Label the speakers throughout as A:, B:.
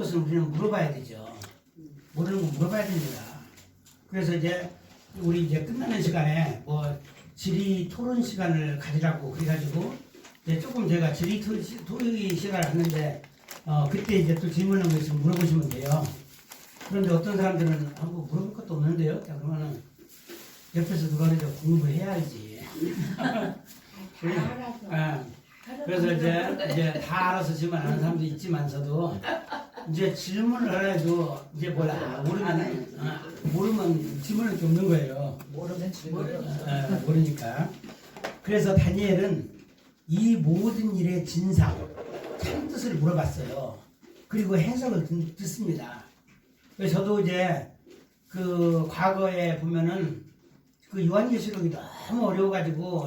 A: 것은 우리는 물어봐야 되죠. 모르는 거 물어봐야 됩니다. 그래서 이제 우리 이제 끝나는 시간에 뭐 질의 토론 시간을 가지라고 그래가지고 이제 조금 제가 질의 토론 시간을 했는데 그때 이제 또 질문한 거 있으면 물어보시면 돼요. 그런데 어떤 사람들은 한번 물어볼 것도 없는데요. 자, 그러면은 옆에서 누가 해도 공부해야 알지. 그래서 이제 다 알아서 질문하는 사람도 있지만서도 이제 질문을 해도 이제 몰라 모르면 질문을 좀 없는 거예요.
B: 모르면 질문을
A: 모르니까. 그래서 다니엘은 이 모든 일의 진상, 참 뜻을 물어봤어요. 그리고 해석을 듣습니다. 그래서 저도 이제 그 과거에 보면은 그 요한계시록이 너무 어려워가지고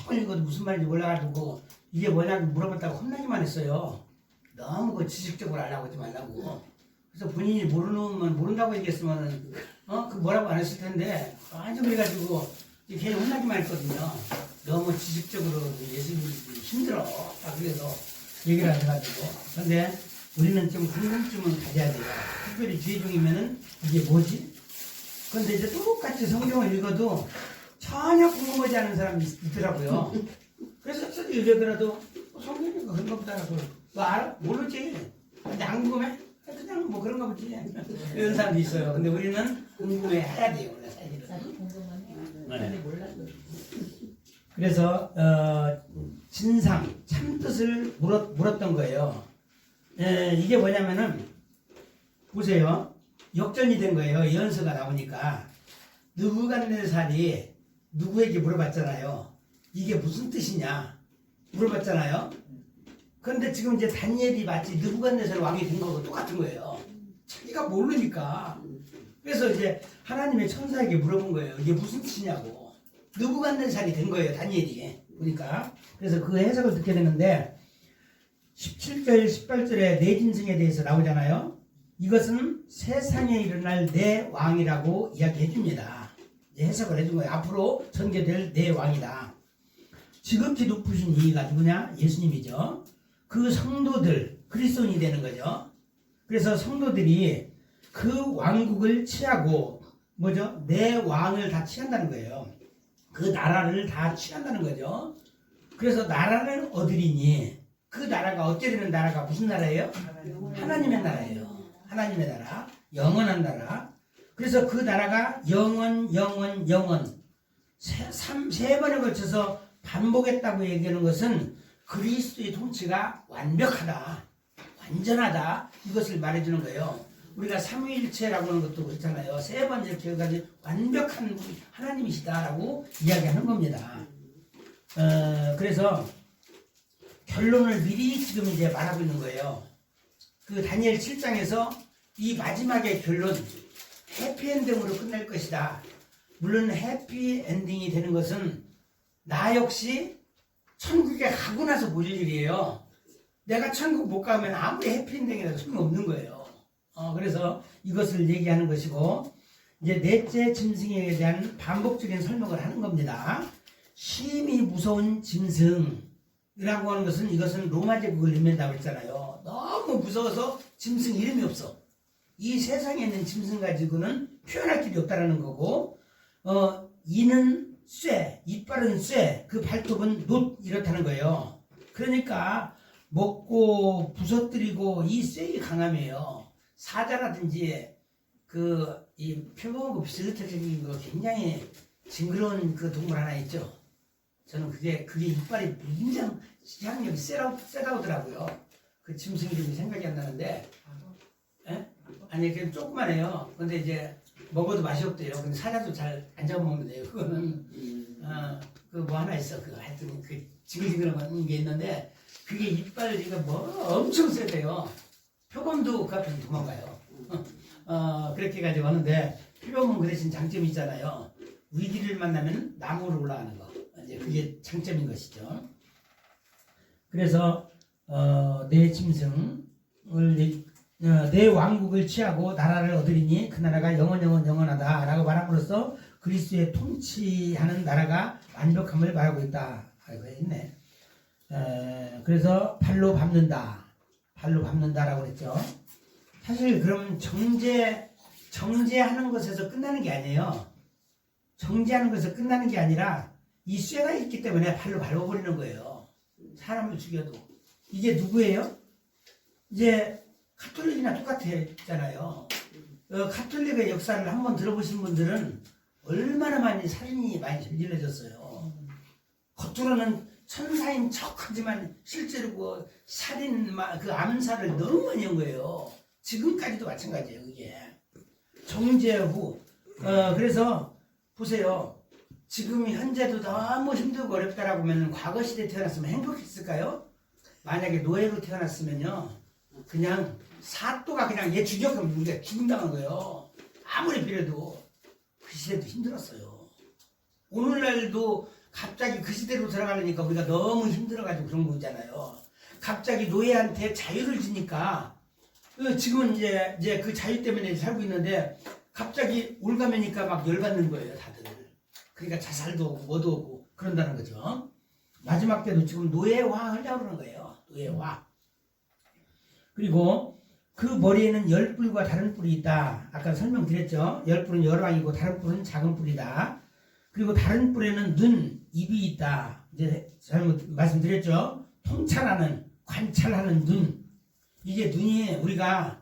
A: 매번 읽어도 무슨 말인지 몰라가지고 이게 뭐냐고 물어봤다고 혼나기만 했어요. 너무 그 지식적으로 알라고 하지 말라고. 그래서 본인이 모른다고 얘기했으면은 그 뭐라고 안 했을 텐데 완전 그래가지고 괜히 혼나기만 했거든요. 너무 지식적으로 예수님이 힘들어. 그래서 얘기를 해가지고. 근데 우리는 좀 궁금증은 가져야 돼요. 특별히 주의 중이면은 이게 뭐지? 근데 이제 똑같이 성경을 읽어도 전혀 궁금하지 않은 사람이 있더라고요. 그래서 읽으더라도 성경이니까 그런가 보다라고. 뭐 알아? 모르지. 근데 안 궁금해? 그냥 뭐 그런가 보지. 이런 사람도 있어요. 근데 우리는 궁금해 해야 돼요. 원래 사실은.
B: 나도 궁금하네.
A: 네.
B: 근데 몰라도.
A: 그래서 진상, 참뜻을 물었던 거예요. 이게 뭐냐면은 보세요. 역전이 된 거예요. 예언서가 나오니까 느부갓네살이 누구에게 물어봤잖아요. 이게 무슨 뜻이냐 물어봤잖아요. 그런데 지금 이제 다니엘이 마치 느부갓네살 왕이 된 거고 똑같은 거예요. 자기가 모르니까. 그래서 이제 하나님의 천사에게 물어본 거예요. 이게 무슨 뜻이냐고. 느부갓네살이 된 거예요. 다니엘이. 그러니까. 그래서 그 해석을 듣게 되는데 17절, 18절에 내 짐승에 대해서 나오잖아요. 이것은 세상에 일어날 내 왕이라고 이야기해 줍니다. 해석을 해준 거예요. 앞으로 전개될 내 왕이다. 지극히 높으신 이가 누구냐? 예수님이죠. 그 성도들, 그리스도인이 되는 거죠. 그래서 성도들이 그 왕국을 취하고 뭐죠? 내 왕을 다 취한다는 거예요. 그 나라를 다 취한다는 거죠. 그래서 나라를 얻으리니 그 나라가 어쩌려는 나라가 무슨 나라예요? 하나님의 나라예요. 하나님의 나라, 영원한 나라. 그래서 그 나라가 영원 세 번에 걸쳐서 반복했다고 얘기하는 것은 그리스도의 통치가 완벽하다, 완전하다, 이것을 말해주는 거예요. 우리가 삼위일체라고 하는 것도 그렇잖아요. 세 번 이렇게 해가지고 완벽한 하나님이시다라고 이야기하는 겁니다. 그래서 결론을 미리 지금 이제 말하고 있는 거예요. 그 다니엘 7장에서 이 마지막의 결론, 해피엔딩으로 끝날 것이다. 물론 해피엔딩이 되는 것은 나 역시 천국에 가고 나서 보일 일이에요. 내가 천국 못 가면 아무리 해피엔딩이라도 소용없는 거예요. 그래서 이것을 얘기하는 것이고, 이제 넷째 짐승에 대한 반복적인 설명을 하는 겁니다. 심히 무서운 짐승이라고 하는 것은 이것은 로마 제국을 의미한다고 했잖아요. 너무 무서워서 짐승 이름이 없어. 이 세상에 있는 짐승 가지고는 표현할 길이 없다라는 거고, 이는 쇠, 이빨은 쇠, 그 발톱은 놋 이렇다는 거예요. 그러니까 먹고 부서뜨리고 이 쇠의 강함이에요. 사자라든지 이 표범하고 비슷하게 생긴 거 굉장히 징그러운 그 동물 하나 있죠. 저는 그게 이빨이 굉장히 향력이 세다오더라고요. 그 짐승 이름이 생각이 안 나는데, 아니 그냥 조그만해요. 근데 이제 먹어도 맛이 없대요. 근데 사자도 잘 안 잡아먹는데요. 그거는 그 뭐 하나 있어. 하여튼 그 지글지글한 게 있는데 그게 이빨이 엄청 세대요. 표범도 그 앞에서 도망가요. 그렇게 해가지고 하는데 표범은 그 대신 장점이 있잖아요. 위기를 만나면 나무로 올라가는 거. 이제 그게 장점인 것이죠. 그래서 내 짐승을 내 왕국을 취하고 나라를 얻으리니 그 나라가 영원하다 라고 말함으로써 그리스도의 통치하는 나라가 완벽함을 말하고 있다. 아이고 했네. 그래서 발로 밟는다라고 그랬죠. 사실 그럼 정죄하는 것에서 끝나는 게 아니에요. 정죄하는 것에서 끝나는 게 아니라 이 쇠가 있기 때문에 발로 밟아버리는 거예요. 사람을 죽여도. 이게 누구예요? 이제 가톨릭이나 똑같았잖아요. 가톨릭의 역사를 한번 들어보신 분들은 얼마나 많이 살인이 많이 저질러졌어요. 겉으로는 천사인 척하지만 실제로 그 살인, 그 암살을 너무 많이 한 거예요. 지금까지도 마찬가지예요. 그게 정죄 후. 그래서 보세요. 지금 현재도 너무 힘들고 어렵다라고 하면 과거 시대에 태어났으면 행복했을까요? 만약에 노예로 태어났으면요, 그냥 사또가 그냥 얘 죽여가면 우리가 죽음당한 거예요. 아무리 비려도. 그 시대도 힘들었어요. 오늘날도 갑자기 그 시대로 들어가려니까 우리가 너무 힘들어가지고 그런 거잖아요. 갑자기 노예한테 자유를 주니까 지금은 이제 그 자유 때문에 살고 있는데 갑자기 올가매니까 막 열받는 거예요, 다들. 그러니까 자살도 오고 뭐도 오고 그런다는 거죠. 마지막 때도 지금 노예화 하려고 그러는 거예요. 노예화. 그리고 그 머리에는 열 뿔과 다른 뿔이 있다. 아까 설명드렸죠. 열 뿔은 열왕이고 다른 뿔은 작은 뿔이다. 그리고 다른 뿔에는 눈, 입이 있다. 이제 잘못 말씀드렸죠. 통찰하는, 관찰하는 눈. 이게 눈이 우리가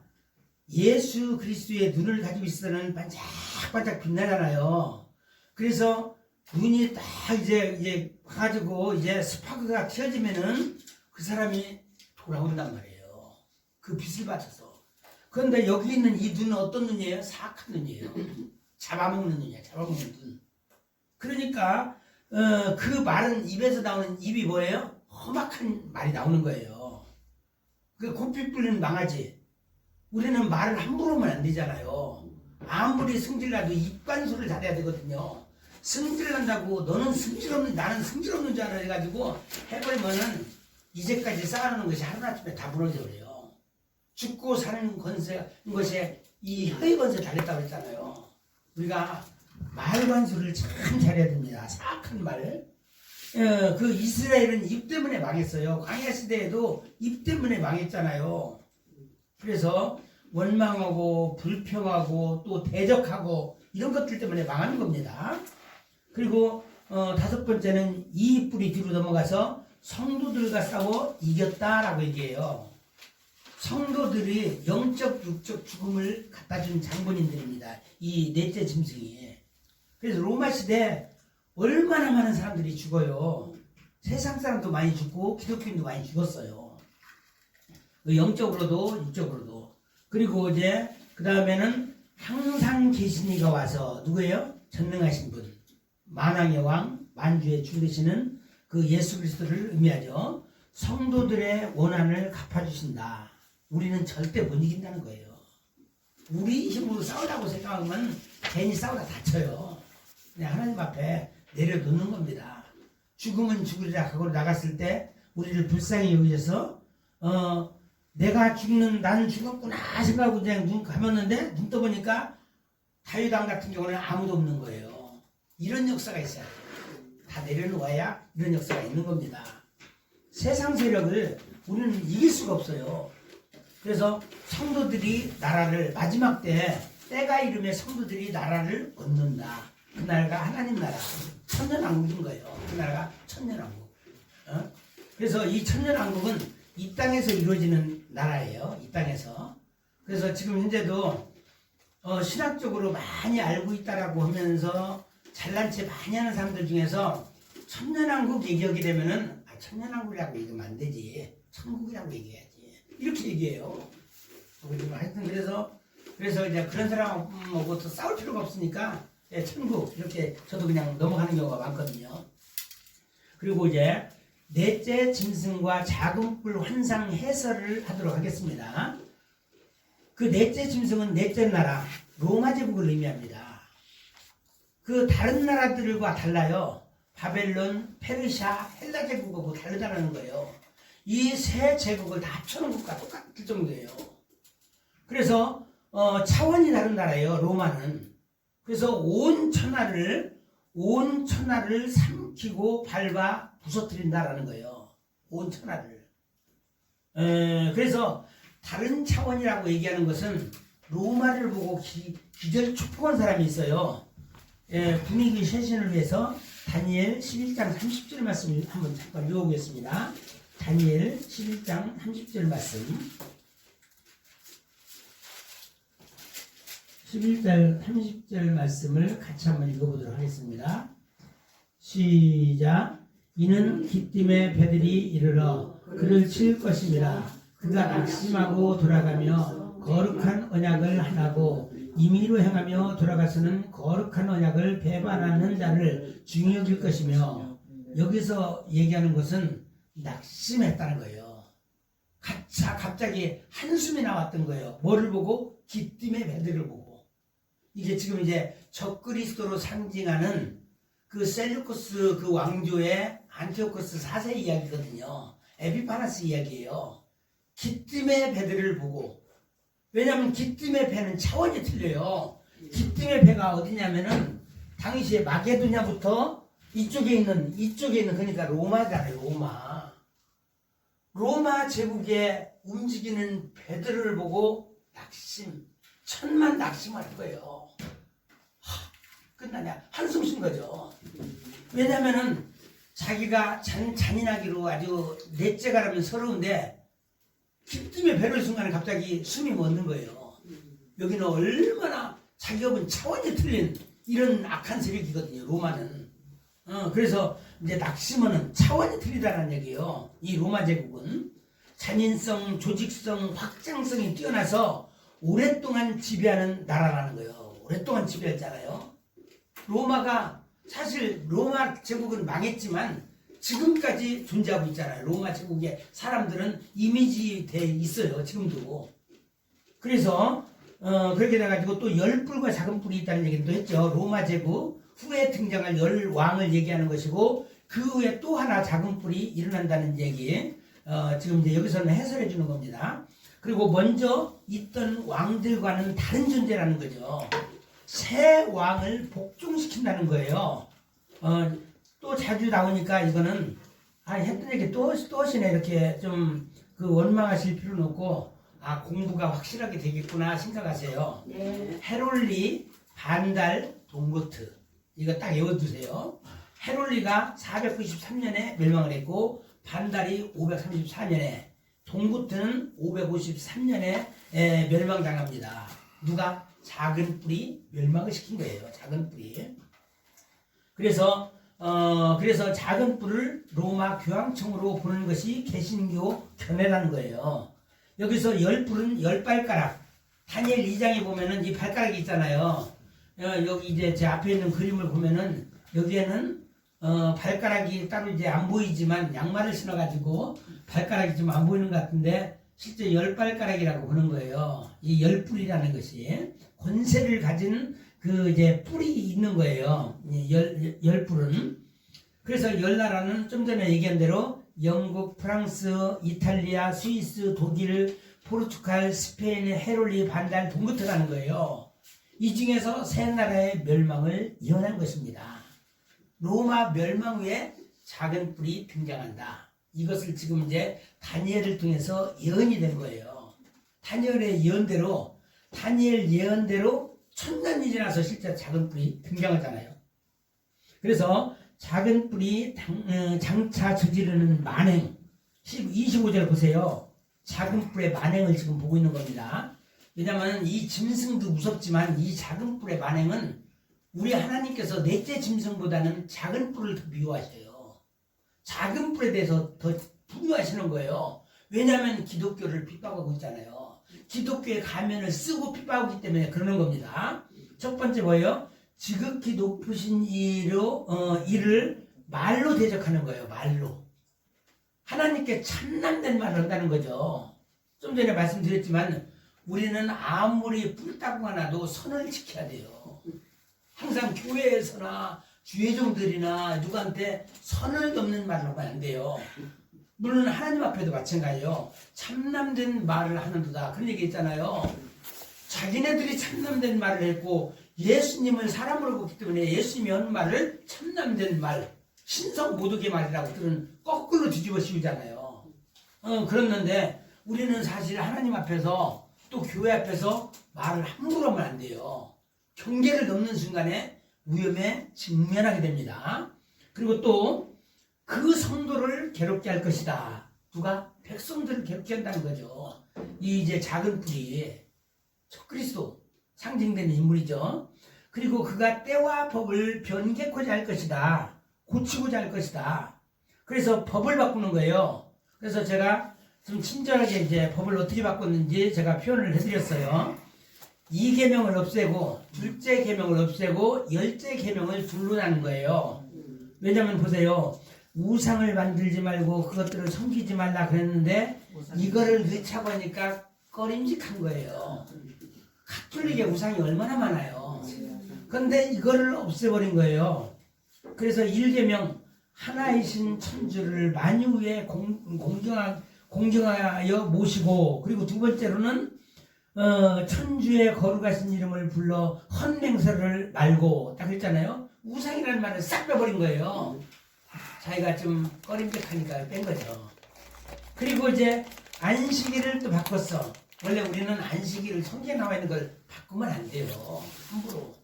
A: 예수 그리스도의 눈을 가지고 있어서는 반짝반짝 빛나잖아요. 그래서 눈이 딱 이제 가지고 이제 스파크가 튀어지면은 그 사람이 돌아온단 말이에요. 그 빛을 받아서. 그런데 여기 있는 이 눈은 어떤 눈이에요? 사악한 눈이에요. 잡아먹는 눈이야. 잡아먹는 눈. 그러니까 그 말은 입에서 나오는 입이 뭐예요? 험악한 말이 나오는 거예요. 그 고삐 뿔리는 망하지. 우리는 말을 함부로 하면 안 되잖아요. 아무리 승질나도 입관소를 잘해야 되거든요. 승질난다고 너는 승질없는 나는 승질없는 줄 알아 해가지고 해버리면은 이제까지 쌓아놓은 것이 하루아침에 다 무너져 버려요. 죽고 사는 것에 이 혀의 권세 달렸다고 했잖아요. 우리가 말관수를 참 잘해야 됩니다. 사악한 말. 그 이스라엘은 입 때문에 망했어요. 광야 시대에도 입 때문에 망했잖아요. 그래서 원망하고 불평하고 또 대적하고 이런 것들 때문에 망하는 겁니다. 그리고 다섯 번째는 이 뿔이 뒤로 넘어가서 성도들과 싸워 이겼다라고 얘기해요. 성도들이 영적 육적 죽음을 갖다준 장본인들입니다. 이 넷째 짐승이. 그래서 로마 시대 얼마나 많은 사람들이 죽어요. 세상 사람도 많이 죽고 기독교인도 많이 죽었어요. 영적으로도 육적으로도. 그리고 이제 그 다음에는 항상 계신 이가 와서 누구예요? 전능하신 분. 만왕의 왕, 만주의 주 되시는 그 예수 그리스도를 의미하죠. 성도들의 원한을 갚아주신다. 우리는 절대 못 이긴다는 거예요. 우리 힘으로 싸우라고 생각하면 괜히 싸우다 다쳐요. 그냥 하나님 앞에 내려놓는 겁니다. 죽으면 죽으리라 하고 나갔을 때 우리를 불쌍히 여기셔서 내가 죽는 나는 죽었구나 생각하고 그냥 눈 감았는데 눈 떠보니까 다윗왕 같은 경우는 아무도 없는 거예요. 이런 역사가 있어요. 다 내려놓아야 이런 역사가 있는 겁니다. 세상 세력을 우리는 이길 수가 없어요. 그래서 성도들이 나라를 마지막 때가 이름에 성도들이 나라를 얻는다. 그 나라가 하나님 나라, 천년왕국인 거예요. 그 나라가 천년왕국. 그래서 이 천년왕국은 이 땅에서 이루어지는 나라예요. 이 땅에서. 그래서 지금 현재도 신학적으로 많이 알고 있다라고 하면서 잘난 체 많이 하는 사람들 중에서 천년왕국 얘기하게 되면은 천년왕국이라고 얘기하면 안 되지. 천국이라고 얘기해야지. 이렇게 얘기해요. 하여튼 그래서 이제 그런 사람하고 더 싸울 필요가 없으니까 천국 이렇게 저도 그냥 넘어가는 경우가 많거든요. 그리고 이제 넷째 짐승과 작은 뿔 환상 해설을 하도록 하겠습니다. 그 넷째 짐승은 넷째 나라 로마 제국을 의미합니다. 그 다른 나라들과 달라요. 바벨론, 페르시아, 헬라 제국하고 다르다는 거예요. 이 세 제국을 다 합쳐놓은 것과 똑같을 정도예요. 그래서 차원이 다른 나라예요. 로마는. 그래서 온 천하를 삼키고 밟아 부서뜨린다라는 거예요. 온 천하를. 그래서 다른 차원이라고 얘기하는 것은 로마를 보고 기절초풍한 사람이 있어요. 예, 분위기 쇄신을 위해서 다니엘 11장 30절 말씀을 한번 잠깐 읽어보겠습니다. 다니엘 11장 30절 말씀. 11절 30절 말씀을 같이 한번 읽어보도록 하겠습니다. 시작. 이는 기띔의 배들이 이르러 그를 칠 것입니다. 그가 낙심하고 돌아가며 거룩한 언약을 하나고 임의로 행하며 돌아가서는 거룩한 언약을 배반하는 자를 중히 여길 것이며, 여기서 얘기하는 것은 낙심했다는 거예요. 갑자기 한숨이 나왔던 거예요. 뭐를 보고? 기띔의 배들을 보고. 이게 지금 이제 적그리스도로 상징하는 그 셀루쿠스 그 왕조의 안티오코스 4세 이야기거든요. 에피파나스 이야기예요. 기띔의 배들을 보고. 왜냐하면 기띔의 배는 차원이 틀려요. 기띔의 배가 어디냐면은 당시에 마게도냐부터 이쪽에 있는 그러니까 로마잖아요. 로마 제국의 움직이는 배들을 보고 천만 낙심할 거예요. 끝나냐? 한숨 쉰 거죠. 왜냐면은 자기가 잔인하기로 아주 넷째가라면 서러운데 기쁨의 배를 순간에 갑자기 숨이 멎는 거예요. 여기는 얼마나 자기가 본 차원이 틀린 이런 악한 세력이거든요. 로마는. 그래서 이제 낙심은 차원이 틀리다는 얘기예요. 이 로마 제국은 잔인성, 조직성, 확장성이 뛰어나서 오랫동안 지배하는 나라라는 거예요. 오랫동안 지배했잖아요. 사실 로마 제국은 망했지만 지금까지 존재하고 있잖아요. 로마 제국의 사람들은 이미지돼 있어요. 지금도. 그래서 그렇게 돼가지고 또 열 뿔과 작은 뿔이 있다는 얘기도 했죠. 로마 제국 후에 등장할 열 왕을 얘기하는 것이고, 그 후에 또 하나 작은 뿔이 일어난다는 얘기. 지금 이제 여기서는 해설해 주는 겁니다. 그리고 먼저 있던 왕들과는 다른 존재라는 거죠. 새 왕을 복종시킨다는 거예요. 또 자주 나오니까 이거는 했던 얘기 또 하시네. 이렇게 좀 그 원망하실 필요는 없고, 공부가 확실하게 되겠구나 생각하세요. 네. 헤롤리, 반달, 동고트, 이거 딱 외워두세요. 헤롤리가 493년에 멸망을 했고, 반달이 534년에, 동고트는 553년에 멸망당합니다. 누가? 작은 뿔이 멸망을 시킨 거예요. 작은 뿔이. 그래서 작은 뿔을 로마 교황청으로 보는 것이 개신교 견해라는 거예요. 여기서 열 뿔은 열 발가락. 다니엘 2장에 보면은 이 발가락이 있잖아요. 여기 이제 제 앞에 있는 그림을 보면은 여기에는 발가락이 따로 이제 안 보이지만 양말을 신어가지고 발가락이 좀 안 보이는 것 같은데 실제 열 발가락이라고 보는 거예요. 이 열 뿔이라는 것이 권세를 가진 그 이제 뿔이 있는 거예요. 열 뿔은. 그래서 열 나라는 좀 전에 얘기한 대로 영국, 프랑스, 이탈리아, 스위스, 독일, 포르투갈, 스페인의 헤롤리, 반달, 동고트라는 거예요. 이 중에서 세 나라의 멸망을 예언한 것입니다. 로마 멸망 후에 작은 뿔이 등장한다. 이것을 지금 이제 다니엘을 통해서 예언이 된 거예요. 다니엘 예언대로 1000년이 지나서 실제 작은 뿔이 등장하잖아요. 그래서 작은 뿔이 장차 저지르는 만행, 25절 보세요. 작은 뿔의 만행을 지금 보고 있는 겁니다. 왜냐하면 이 짐승도 무섭지만 이 작은 뿔의 만행은 우리 하나님께서 넷째 짐승보다는 작은 뿔을 더 미워하셔요. 작은 뿔에 대해서 더 분노하시는 거예요. 왜냐하면 기독교를 핍박하고 있잖아요. 기독교의 가면을 쓰고 핍박하기 때문에 그러는 겁니다. 첫 번째 뭐예요? 지극히 높으신 이를 말로 대적하는 거예요. 말로. 하나님께 참남된 말을 한다는 거죠. 좀 전에 말씀드렸지만 우리는 아무리 뿔따구가 나도 선을 지켜야 돼요. 항상 교회에서나 주회종들이나 누구한테 선을 넘는 말을 하면 안 돼요. 물론 하나님 앞에도 마찬가지예요. 참남된 말을 하는도다. 그런 얘기 있잖아요. 자기네들이 참남된 말을 했고 예수님을 사람으로 보기 때문에 예수님이 하는 말을 참남된 말, 신성 모독의 말이라고 들은 거꾸로 뒤집어 씌우잖아요. 그랬는데 우리는 사실 하나님 앞에서 또 교회 앞에서 말을 함부로 하면 안 돼요. 경계를 넘는 순간에 위험에 직면하게 됩니다. 그리고 또 그 성도를 괴롭게 할 것이다. 누가? 백성들을 괴롭게 한다는 거죠. 이 이제 작은 뿌리, 그리스도 상징되는 인물이죠. 그리고 그가 때와 법을 변개코자 할 것이다. 고치고자 할 것이다. 그래서 법을 바꾸는 거예요. 그래서 제가 좀 친절하게 이제 법을 어떻게 바꿨는지 제가 표현을 해드렸어요. 2계명을 없애고 둘째 계명을 없애고 열째 계명을 둘로 나눈 거예요. 왜냐면 보세요. 우상을 만들지 말고 그것들을 섬기지 말라 그랬는데 이거를 넣자고 하니까 꺼림직한 거예요. 가톨릭에 우상이 얼마나 많아요. 그런데 이거를 없애버린 거예요. 그래서 1계명 하나이신 천주를 만유에 공경하여 모시고, 그리고 두 번째로는 천주의 거룩하신 이름을 불러 헌맹설을 말고, 딱 그랬잖아요. 우상이라는 말을 싹 빼버린 거예요. 자기가 좀 꺼림직하니까 뺀 거죠. 그리고 이제 안식일을 또 바꿨어. 원래 우리는 안식일을 성경에 나와 있는 걸 바꾸면 안 돼요. 함부로.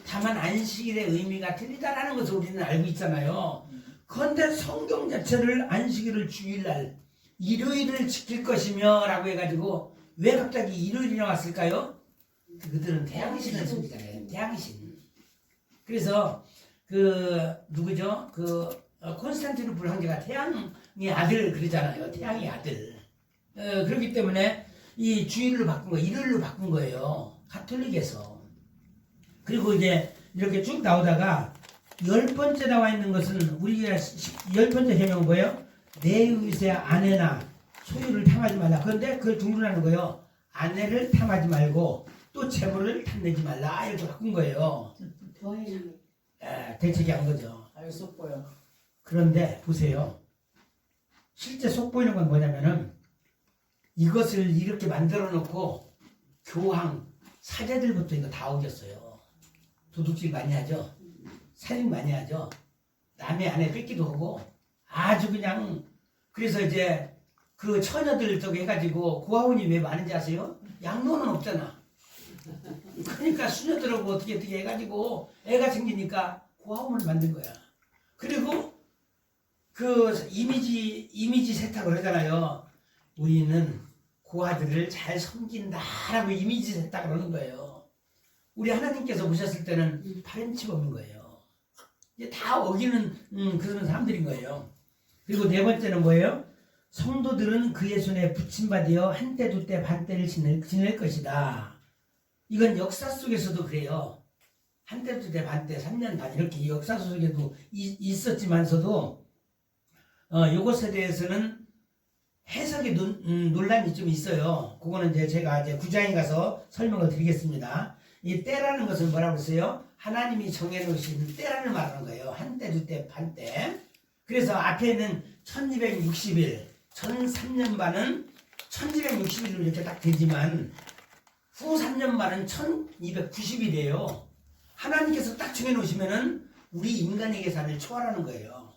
A: 다만 안식일의 의미가 틀리다라는 것을 우리는 알고 있잖아요. 그런데 성경 자체를 안식일을 주일날 일요일을 지킬 것이며 라고 해가지고 왜 갑자기 일요일이 나왔을까요? 그들은 태양신을 섬기잖아요. 태양신. 그래서 누구죠? 콘스탄티누플 황제가 태양의 아들 그러잖아요. 태양의 아들. 그렇기 때문에 이 주일로 바꾼 거, 일요일로 바꾼 거예요. 가톨릭에서. 그리고 이제 이렇게 쭉 나오다가 10번째 나와 있는 것은 우리가 10번째 계명은 뭐예요? 내 의세 아내나 소유를 탐하지 말라. 그런데 그걸 중론하는 거예요. 아내를 탐하지 말고 또 재물을 탐내지 말라. 이렇게 바꾼 거예요. 대책이 한 거죠.
B: 아유 속보여.
A: 그런데 보세요. 실제 속보이는 건 뭐냐면은 이것을 이렇게 만들어 놓고 교황, 사제들부터 이거 다 어겼어요. 도둑질 많이 하죠. 살인 많이 하죠. 남의 아내 뺏기도 하고 아주 그냥. 그래서 이제 그 처녀들 저기 해가지고 고아원이 왜 많은지 아세요? 양로는 없잖아. 그러니까 수녀들하고 어떻게 해가지고 애가 생기니까 고아원을 만든 거야. 그리고 그 이미지 세탁을 하잖아요. 우리는 고아들을 잘 섬긴다라고 이미지 세탁을 하는 거예요. 우리 하나님께서 보셨을 때는 파렴치범인 거예요. 이제 다 어기는 그런 사람들인 거예요. 그리고 네 번째는 뭐예요? 성도들은 그의 손에 붙임받아 한때 두때 반때를 지낼 것이다. 이건 역사 속에서도 그래요. 한때 두때 반때 3년 반 이렇게 역사 속에도 있었지만서도 이것에 대해서는 해석의 논란이 좀 있어요. 그거는 이제 제가 이제 9장에 가서 설명을 드리겠습니다. 이 때라는 것은 뭐라고 했어요? 하나님이 정해놓으신 때라는 말하는 거예요. 한때, 두때, 반때. 그래서 앞에는 1260일, 전 3년 반은 1260일로 이렇게 딱 되지만 후 3년 반은 1290일이에요. 하나님께서 딱 정해놓으시면은 우리 인간의 계산을 초월하는 거예요.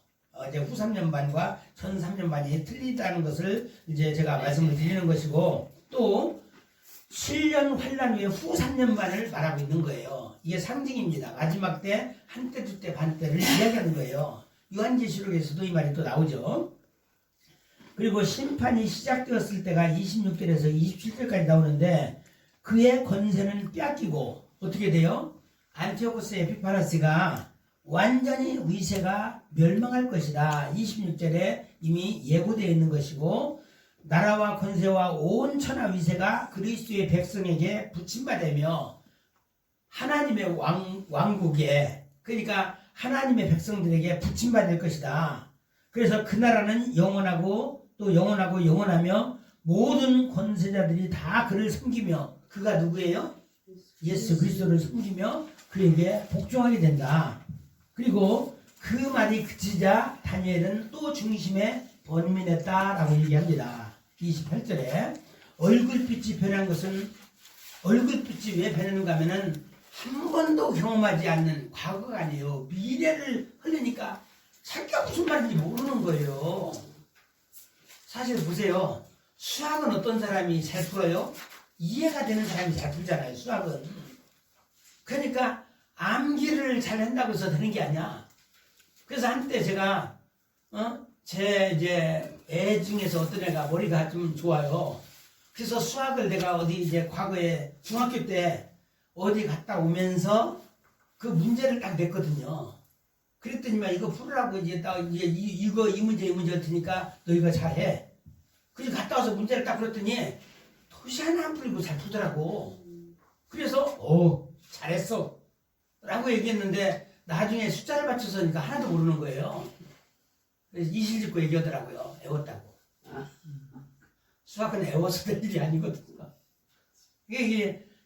A: 이제 후 3년 반과 전 3년 반이 틀리다는 것을 이제 제가 말씀을 드리는 것이고, 또 7년 환란 후에 후 3년 반을 말하고 있는 거예요. 이게 상징입니다. 마지막 때 한때 두때 반때를 이야기하는 거예요. 요한계시록에서도 이 말이 또 나오죠. 그리고 심판이 시작되었을 때가 26절에서 27절까지 나오는데 그의 권세는 뺏기고 어떻게 돼요? 안티오코스 에피파네스가 완전히 위세가 멸망할 것이다. 26절에 이미 예고되어 있는 것이고, 나라와 권세와 온 천하 위세가 그리스도의 백성에게 붙임받으며 하나님의 왕국에, 그러니까 하나님의 백성들에게 붙임받을 것이다. 그래서 그 나라는 영원하고 또 영원하고 영원하며 모든 권세자들이 다 그를 섬기며, 그가 누구예요? 예수 그리스도를 섬기며 그에게 복종하게 된다. 그리고 그 말이 그치자 다니엘은 또 중심에 번민했다라고 얘기합니다. 28절에 얼굴빛이 변한 것은, 얼굴빛이 왜 변하는가 하면은 한 번도 경험하지 않는 과거가 아니에요. 미래를 흘리니까 자기가 무슨 말인지 모르는 거예요. 사실 보세요. 수학은 어떤 사람이 잘 풀어요? 이해가 되는 사람이 잘 풀잖아요, 수학은. 그러니까 암기를 잘 한다고 해서 되는 게 아니야. 그래서 한때 제가 제 이제 애 중에서 어떤 애가 머리가 좀 좋아요. 그래서 수학을 내가 어디 이제 과거에 중학교 때 어디 갔다 오면서 그 문제를 딱 냈거든요. 그랬더니만 이거 풀으라고 이제 딱 이 문제 같으니까 너 이거 잘해. 그래서 갔다 와서 문제를 딱 풀었더니 도시 하나 안 풀리고 잘 풀더라고. 그래서 잘했어 라고 얘기했는데 나중에 숫자를 맞춰서 니까 하나도 모르는 거예요. 그래서 이실직고 얘기하더라고요. 애웠다고. 수학은 애워서 될 일이 아니거든요.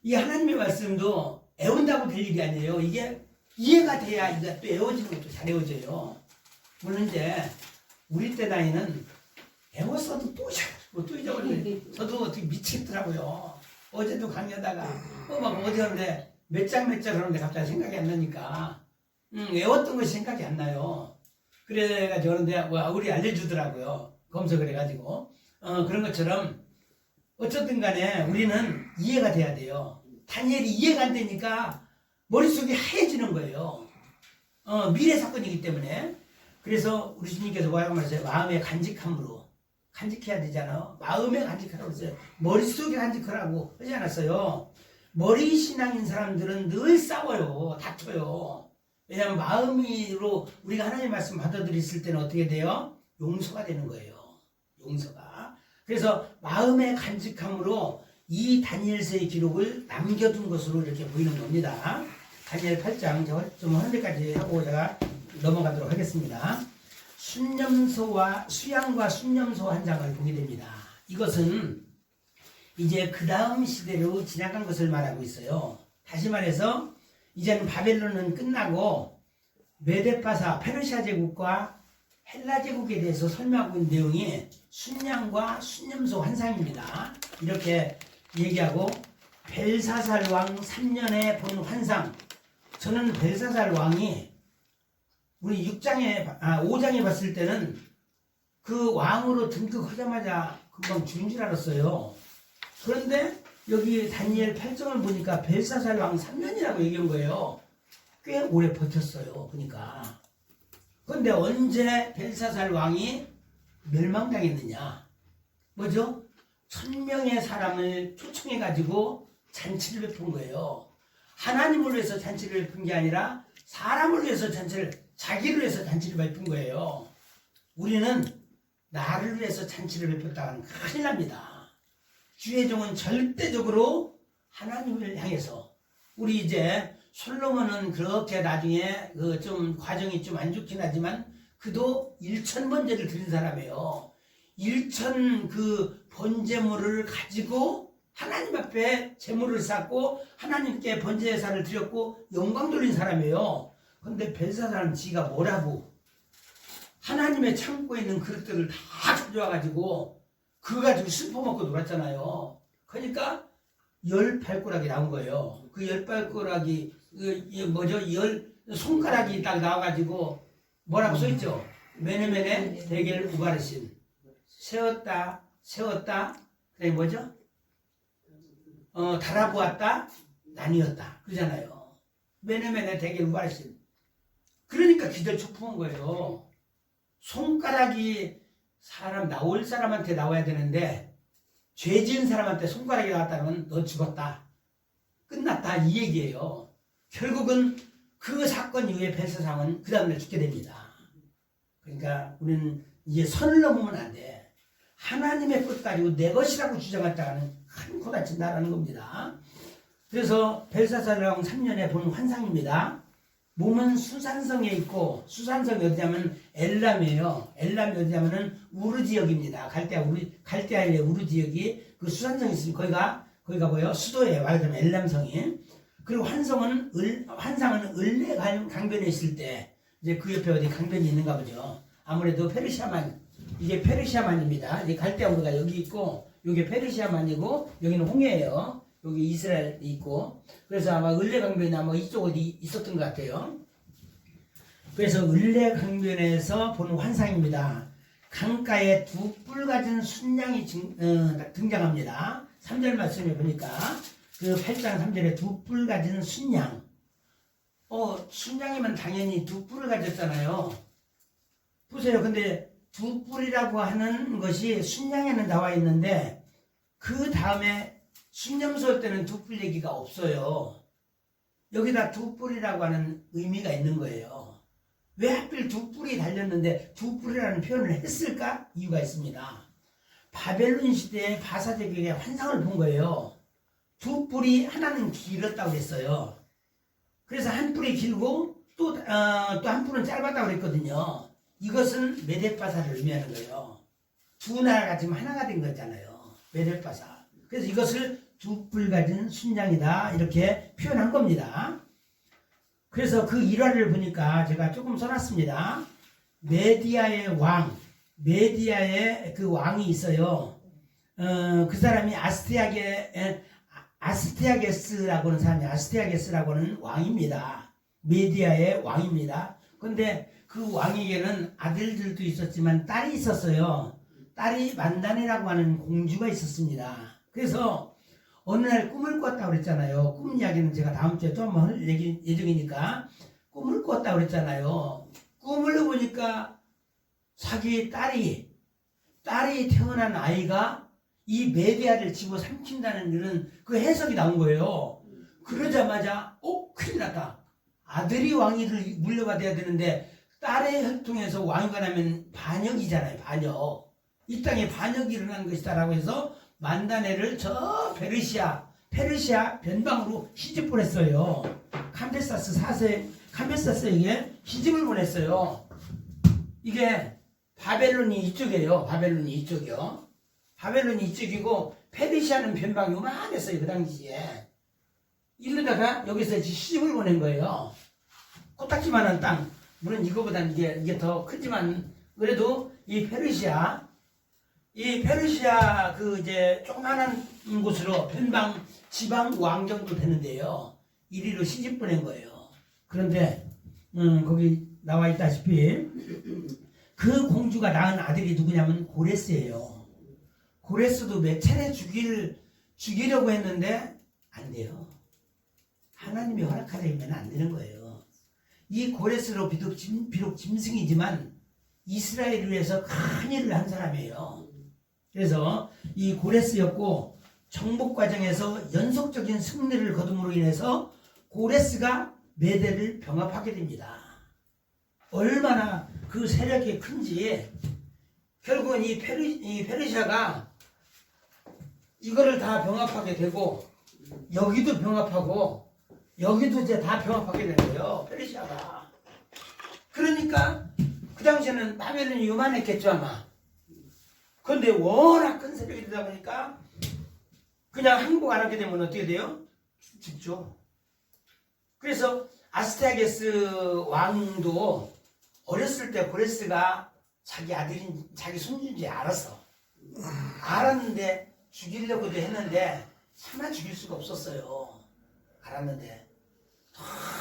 A: 이 하나님의 말씀도 애운다고 될 일이 아니에요. 이게 이해가 돼야 이제 또 애워지는 것도 잘 애워져요. 물론 이제 우리 때 나이는 애웠어도 또 잊어버리고 저도 어떻게 미치겠더라고요. 어제도 강의하다가 막 어디 하는데 몇 장 하는데 갑자기 생각이 안 나니까 외웠던 것이 생각이 안 나요. 그래가지고 그런데 우리 알려주더라고요. 검색을 해가지고 그런 것처럼 어쨌든 간에 우리는 이해가 돼야 돼요. 다니엘이 이해가 안 되니까 머릿속이 하얘지는 거예요. 미래 사건이기 때문에. 그래서 우리 주님께서 뭐라고 말했어요? 마음의 간직함으로 간직해야 되잖아요. 마음에 간직하라고 했어요. 머릿속에 간직하라고 하지 않았어요. 머리 신앙인 사람들은 늘 싸워요. 다퉈요. 왜냐하면 마음으로 우리가 하나님의 말씀 받아들였을 때는 어떻게 돼요? 용서가 되는 거예요. 용서가. 그래서 마음의 간직함으로 이 다니엘서의 기록을 남겨둔 것으로 이렇게 보이는 겁니다. 다니엘 8장 좀 하는 데까지 하고 제가 넘어가도록 하겠습니다. 순념소와 수양과 순념소 한 장을 보게 됩니다. 이것은 이제 그 다음 시대로 지나간 것을 말하고 있어요. 다시 말해서 이제는 바벨론은 끝나고 메데파사 페르시아 제국과 헬라 제국에 대해서 설명하고 있는 내용이 순양과 순념소 환상입니다. 이렇게 얘기하고 벨사살 왕 3년에 본 환상. 저는 벨사살 왕이 우리 5장에 봤을 때는 그 왕으로 등극하자마자 금방 죽은 줄 알았어요. 그런데 여기 다니엘 8장을 보니까 벨사살 왕 3년이라고 얘기한 거예요. 꽤 오래 버텼어요. 보니까. 그런데 언제 벨사살 왕이 멸망당했느냐? 뭐죠? 1000명의 사람을 초청해가지고 잔치를 베푼 거예요. 하나님을 위해서 잔치를 베푼 게 아니라 사람을 위해서 자기를 위해서 잔치를 베푼 거예요. 우리는 나를 위해서 잔치를 베풀었다가는 큰일 납니다. 주의 종은 절대적으로 하나님을 향해서 우리 이제 솔로몬은 그렇게 나중에 좀 과정이 좀 안 좋긴 하지만 그도 1000번제를 드린 사람이에요. 1000 그 번제물을 가지고 하나님 앞에 제물을 쌓고 하나님께 번제사를 드렸고 영광 돌린 사람이에요. 그런데 벨사살은 지가 뭐라고 하나님의 창고에 있는 그릇들을 다 가져와가지고 그거 가지고 슬퍼 먹고 놀았잖아요. 그러니까 10발가락이 나온 거예요. 그 10발가락이 손가락이 딱 나와가지고 뭐라고 써있죠? 메네메네 대겔 우바르신 세웠다 그다음에 뭐죠? 달아보았다 나뉘었다 그러잖아요. 메네메네 대겔 우바르신. 그러니까 기절 초풍한 거예요. 손가락이 나올 사람한테 나와야 되는데 죄 지은 사람한테 손가락이 나왔다면 너 죽었다. 끝났다 이 얘기예요. 결국은 그 사건 이후에 벨사살은 그 다음날 죽게 됩니다. 그러니까 우리는 이제 선을 넘으면 안 돼. 하나님의 것 가지고 내 것이라고 주장했다가는 큰 코 다친다라는 겁니다. 그래서 벨사살 왕 3년에 본 환상입니다. 몸은 수산성에 있고 수산성이 어디냐면 엘람이에요. 엘람이 어디냐면은 우르 지역입니다. 갈대아의 우르 지역이 그 수산성이 있으면 거기가 뭐예요? 수도예요. 말하자면 엘람성이. 그리고 환상은 을레 강변에 있을 때 이제 그 옆에 어디 강변이 있는가 보죠. 아무래도 페르시아만 이게 페르시아만입니다. 이제 갈대아 우르가 여기 있고 여기 페르시아만이고 여기는 홍해예요. 여기 이스라엘이 있고 그래서 아마 을레 강변이 아마 이쪽 어디 있었던 것 같아요. 그래서 을레 강변에서 본 환상입니다. 강가에 두 뿔 가진 순양이 등장합니다. 3절 말씀에 보니까 그 8장 3절에 두 뿔 가진 순양. 순양이면 당연히 두 뿔을 가졌잖아요. 보세요. 근데 두 뿔이라고 하는 것이 순양에는 나와 있는데 그 다음에 순념소 때는 두 뿔 얘기가 없어요. 여기다 두 뿔이라고 하는 의미가 있는 거예요. 왜 하필 두 뿔이 달렸는데 두 뿔이라는 표현을 했을까? 이유가 있습니다. 바벨론 시대에 바사제국의 환상을 본 거예요. 두 뿔이 하나는 길었다고 그랬어요. 그래서 한 뿔이 길고 또 한 뿔은 짧았다고 그랬거든요. 이것은 메뎃바사를 의미하는 거예요. 두 나라가 지금 하나가 된 거잖아요. 메뎃바사. 그래서 이것을 두 뿔 가진 순양이다 이렇게 표현한 겁니다. 그래서 그 일화를 보니까 제가 조금 써놨습니다. 메디아의 왕, 메디아의 그 왕이 있어요. 그 사람이 아스티아게스라고 하는 사람이 아스티아게스라고 하는 왕입니다. 메디아의 왕입니다. 그런데 그 왕에게는 아들들도 있었지만 딸이 있었어요. 딸이 만단이라고 하는 공주가 있었습니다. 그래서 어느 날 꿈을 꿨다고 그랬잖아요. 꿈 이야기는 제가 다음 주에 또 한번 할 예정이니까 꿈을 꿨다고 그랬잖아요. 꿈을 보니까 자기 딸이 태어난 아이가 이 메디아를 집어삼킨다는 이런 그 해석이 나온 거예요. 그러자마자 큰일 났다. 아들이 왕위를 물려받아야 되는데 딸의 혈통에서 왕위가 나면 반역이잖아요. 반역. 이 땅에 반역이 일어난 것이다라고 해서 만다네를 저 페르시아 변방으로 시집 보냈어요. 캄베사스 4세 캄베사스에게 시집을 보냈어요. 이게 바벨론이 이쪽이에요. 바벨론이 이쪽이요. 바벨론이 이쪽이고 페르시아는 변방이 요만했어요. 그 당시에. 이러다가 여기서 시집을 보낸 거예요. 코딱지만한 땅. 물론 이거보다는 이게 더 크지만 그래도 이 페르시아 그 이제 조그만한 곳으로 변방 지방 왕 정도 되는데요. 이리로 시집 보낸 거예요. 그런데 거기 나와 있다시피 그 공주가 낳은 아들이 누구냐면 고레스예요. 고레스도 몇 차례 죽이려고 했는데 안 돼요. 하나님이 허락하려면 안 되는 거예요. 이 고레스로 비록 짐승이지만 이스라엘을 위해서 큰 일을 한 사람이에요. 그래서 이 고레스였고 정복 과정에서 연속적인 승리를 거둠으로 인해서 고레스가 메대를 병합하게 됩니다. 얼마나 그 세력이 큰지 결국은 이 페르시아가 이거를 다 병합하게 되고 여기도 병합하고 여기도 이제 다 병합하게 되는 거예요. 페르시아가. 그러니까 그 당시에는 바벨론이 요만했겠죠 아마. 그런데 워낙 큰 세력이 되다 보니까 그냥 항복 안 하게 되면 어떻게 돼요? 죽죠. 그래서 아스티아게스 왕도 어렸을 때 고레스가 자기 아들인 자기 손주인지 알았는데 죽이려고도 했는데 차마 죽일 수가 없었어요. 알았는데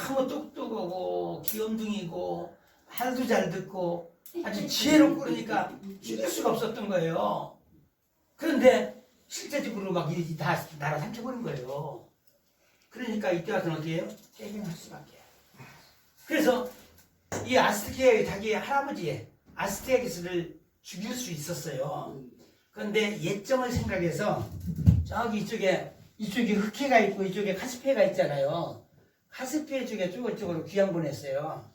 A: 너무 똑똑하고 귀염둥이고 말도 잘 듣고 아주 지혜롭고 그러니까 죽일 수가 없었던 거예요. 그런데 실제적으로 막 일이 다 나라 삼켜버린 거예요. 그러니까 이때 와서는 어떻게 해요? 해명할 수밖에. 그래서 이 자기 할아버지 아스티아게스를 죽일 수 있었어요. 그런데 예정을 생각해서 저기 이쪽에 흑해가 있고 이쪽에 카스피해가 있잖아요. 카스피해 쪽에 쪽으로 귀양 보냈어요.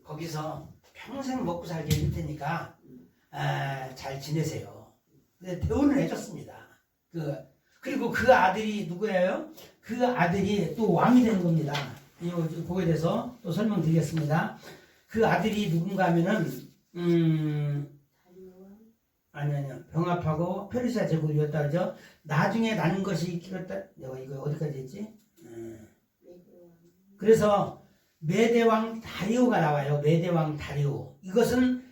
A: 거기서 평생 먹고 살게 해줄 테니까 잘 지내세요. 근데 대우를 해줬습니다. 그리고 그 아들이 누구예요? 그 아들이 또 왕이 되는 겁니다. 그거에 대해서 또 설명드리겠습니다. 그 아들이 누군가 하면은 아니요 병합하고 페르시아 제국이었다 그러죠. 나중에 나는 것이 길었다. 내가 이거 어디까지 했지? 그래서 메대왕 다리오가 나와요. 메대왕 다리오. 이것은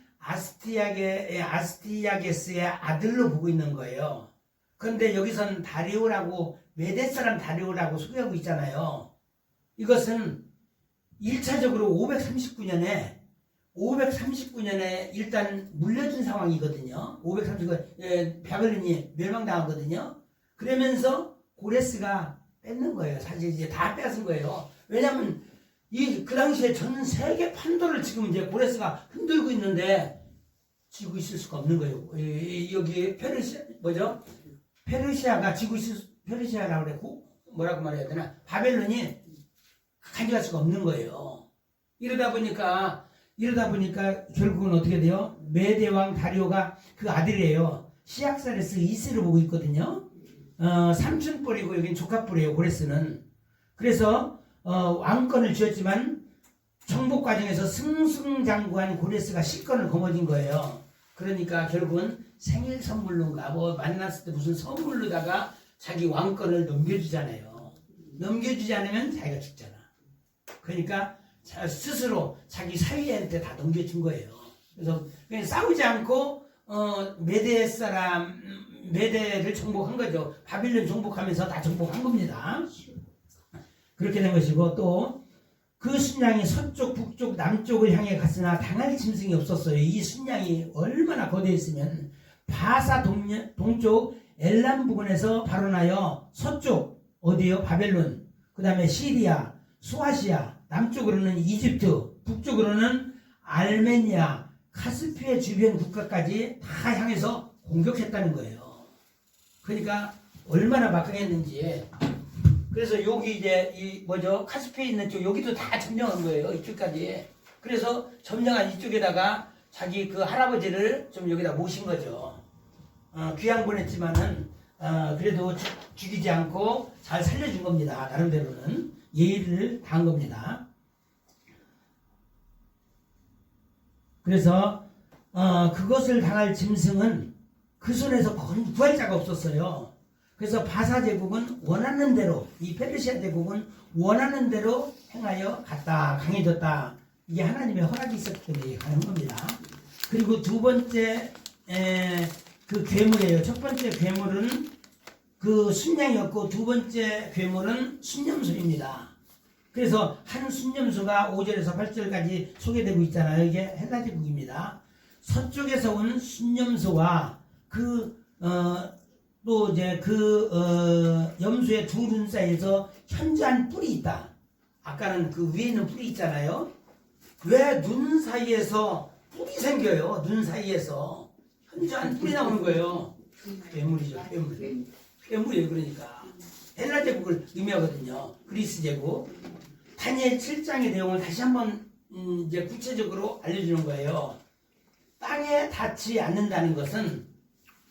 A: 아스티아게스의 아들로 보고 있는 거예요. 그런데 여기서는 다리오라고 메대 사람 다리오라고 소개하고 있잖아요. 이것은 1차적으로 539년에 539년에 일단 물려준 상황이거든요. 539년 바벨론이 멸망당하거든요. 그러면서 고레스가 뺏는 거예요. 사실 이제 다 뺏은 거예요. 왜냐하면 그 당시에 전 세계 판도를 지금 이제 고레스가 흔들고 있는데 지고 있을 수가 없는 거예요. 여기 페르시아가 지고 있을 페르시아라고 그랬고 뭐라고 말해야 되나? 바벨론이 가져갈 수가 없는 거예요. 이러다 보니까 결국은 어떻게 돼요? 메대 왕 다리오가 그 아들이에요. 시악사레스 2세를 보고 있거든요. 삼촌뻘이고 여긴 조카뻘이에요. 고레스는. 그래서 왕권을 쥐었지만 정복 과정에서 승승장구한 고레스가 식권을 거머쥔 거예요. 그러니까 결국은 생일 선물로인가 뭐 만났을 때 무슨 선물로다가 자기 왕권을 넘겨주잖아요. 넘겨주지 않으면 자기가 죽잖아. 그러니까 스스로 자기 사위한테 다 넘겨준 거예요. 그래서 그냥 싸우지 않고 메대를 정복한 거죠. 바빌론 정복하면서 다 정복한 겁니다. 그렇게 된 것이고 또 그 순양이 서쪽, 북쪽, 남쪽을 향해 갔으나 당할 짐승이 없었어요. 이 순양이 얼마나 거대했으면 바사 동쪽 엘람 부근에서 발원하여 서쪽 어디요? 바벨론, 그 다음에 시리아, 수아시아, 남쪽으로는 이집트, 북쪽으로는 알메니아, 카스피의 주변 국가까지 다 향해서 공격했다는 거예요. 그러니까 얼마나 막강했는지. 그래서 여기 이제 카스피에 있는 쪽 여기도 다 점령한 거예요. 이쪽까지. 그래서 점령한 이쪽에다가 자기 그 할아버지를 좀 여기다 모신 거죠. 귀양 보냈지만은 그래도 죽이지 않고 잘 살려준 겁니다. 나름대로는 예의를 다한 겁니다. 그래서 그것을 당할 짐승은 그 손에서 구할 자가 없었어요. 그래서 바사 제국은 원하는 대로, 이 페르시아 제국은 원하는 대로 행하여 갔다, 강해졌다. 이게 하나님의 허락이 있었기 때문에 가는 겁니다. 그리고 두 번째 그 괴물이에요. 첫 번째 괴물은 그 순양이었고 두 번째 괴물은 순념소입니다. 그래서 한 순념소가 5절에서 8절까지 소개되고 있잖아요. 이게 헬라 제국입니다. 서쪽에서 온 순념소와 또 이제 염소의 두 눈 사이에서 현저한 뿔이 있다. 아까는 그 위에 있는 뿔이 있잖아요. 왜 눈 사이에서 뿔이 생겨요? 눈 사이에서 현저한 뿔이 나오는 거예요. 괴물이죠. 괴물이에요. 그러니까 헬라 제국을 의미하거든요. 그리스 제국. 다니엘 7장의 내용을 다시 한번 이제 구체적으로 알려주는 거예요. 땅에 닿지 않는다는 것은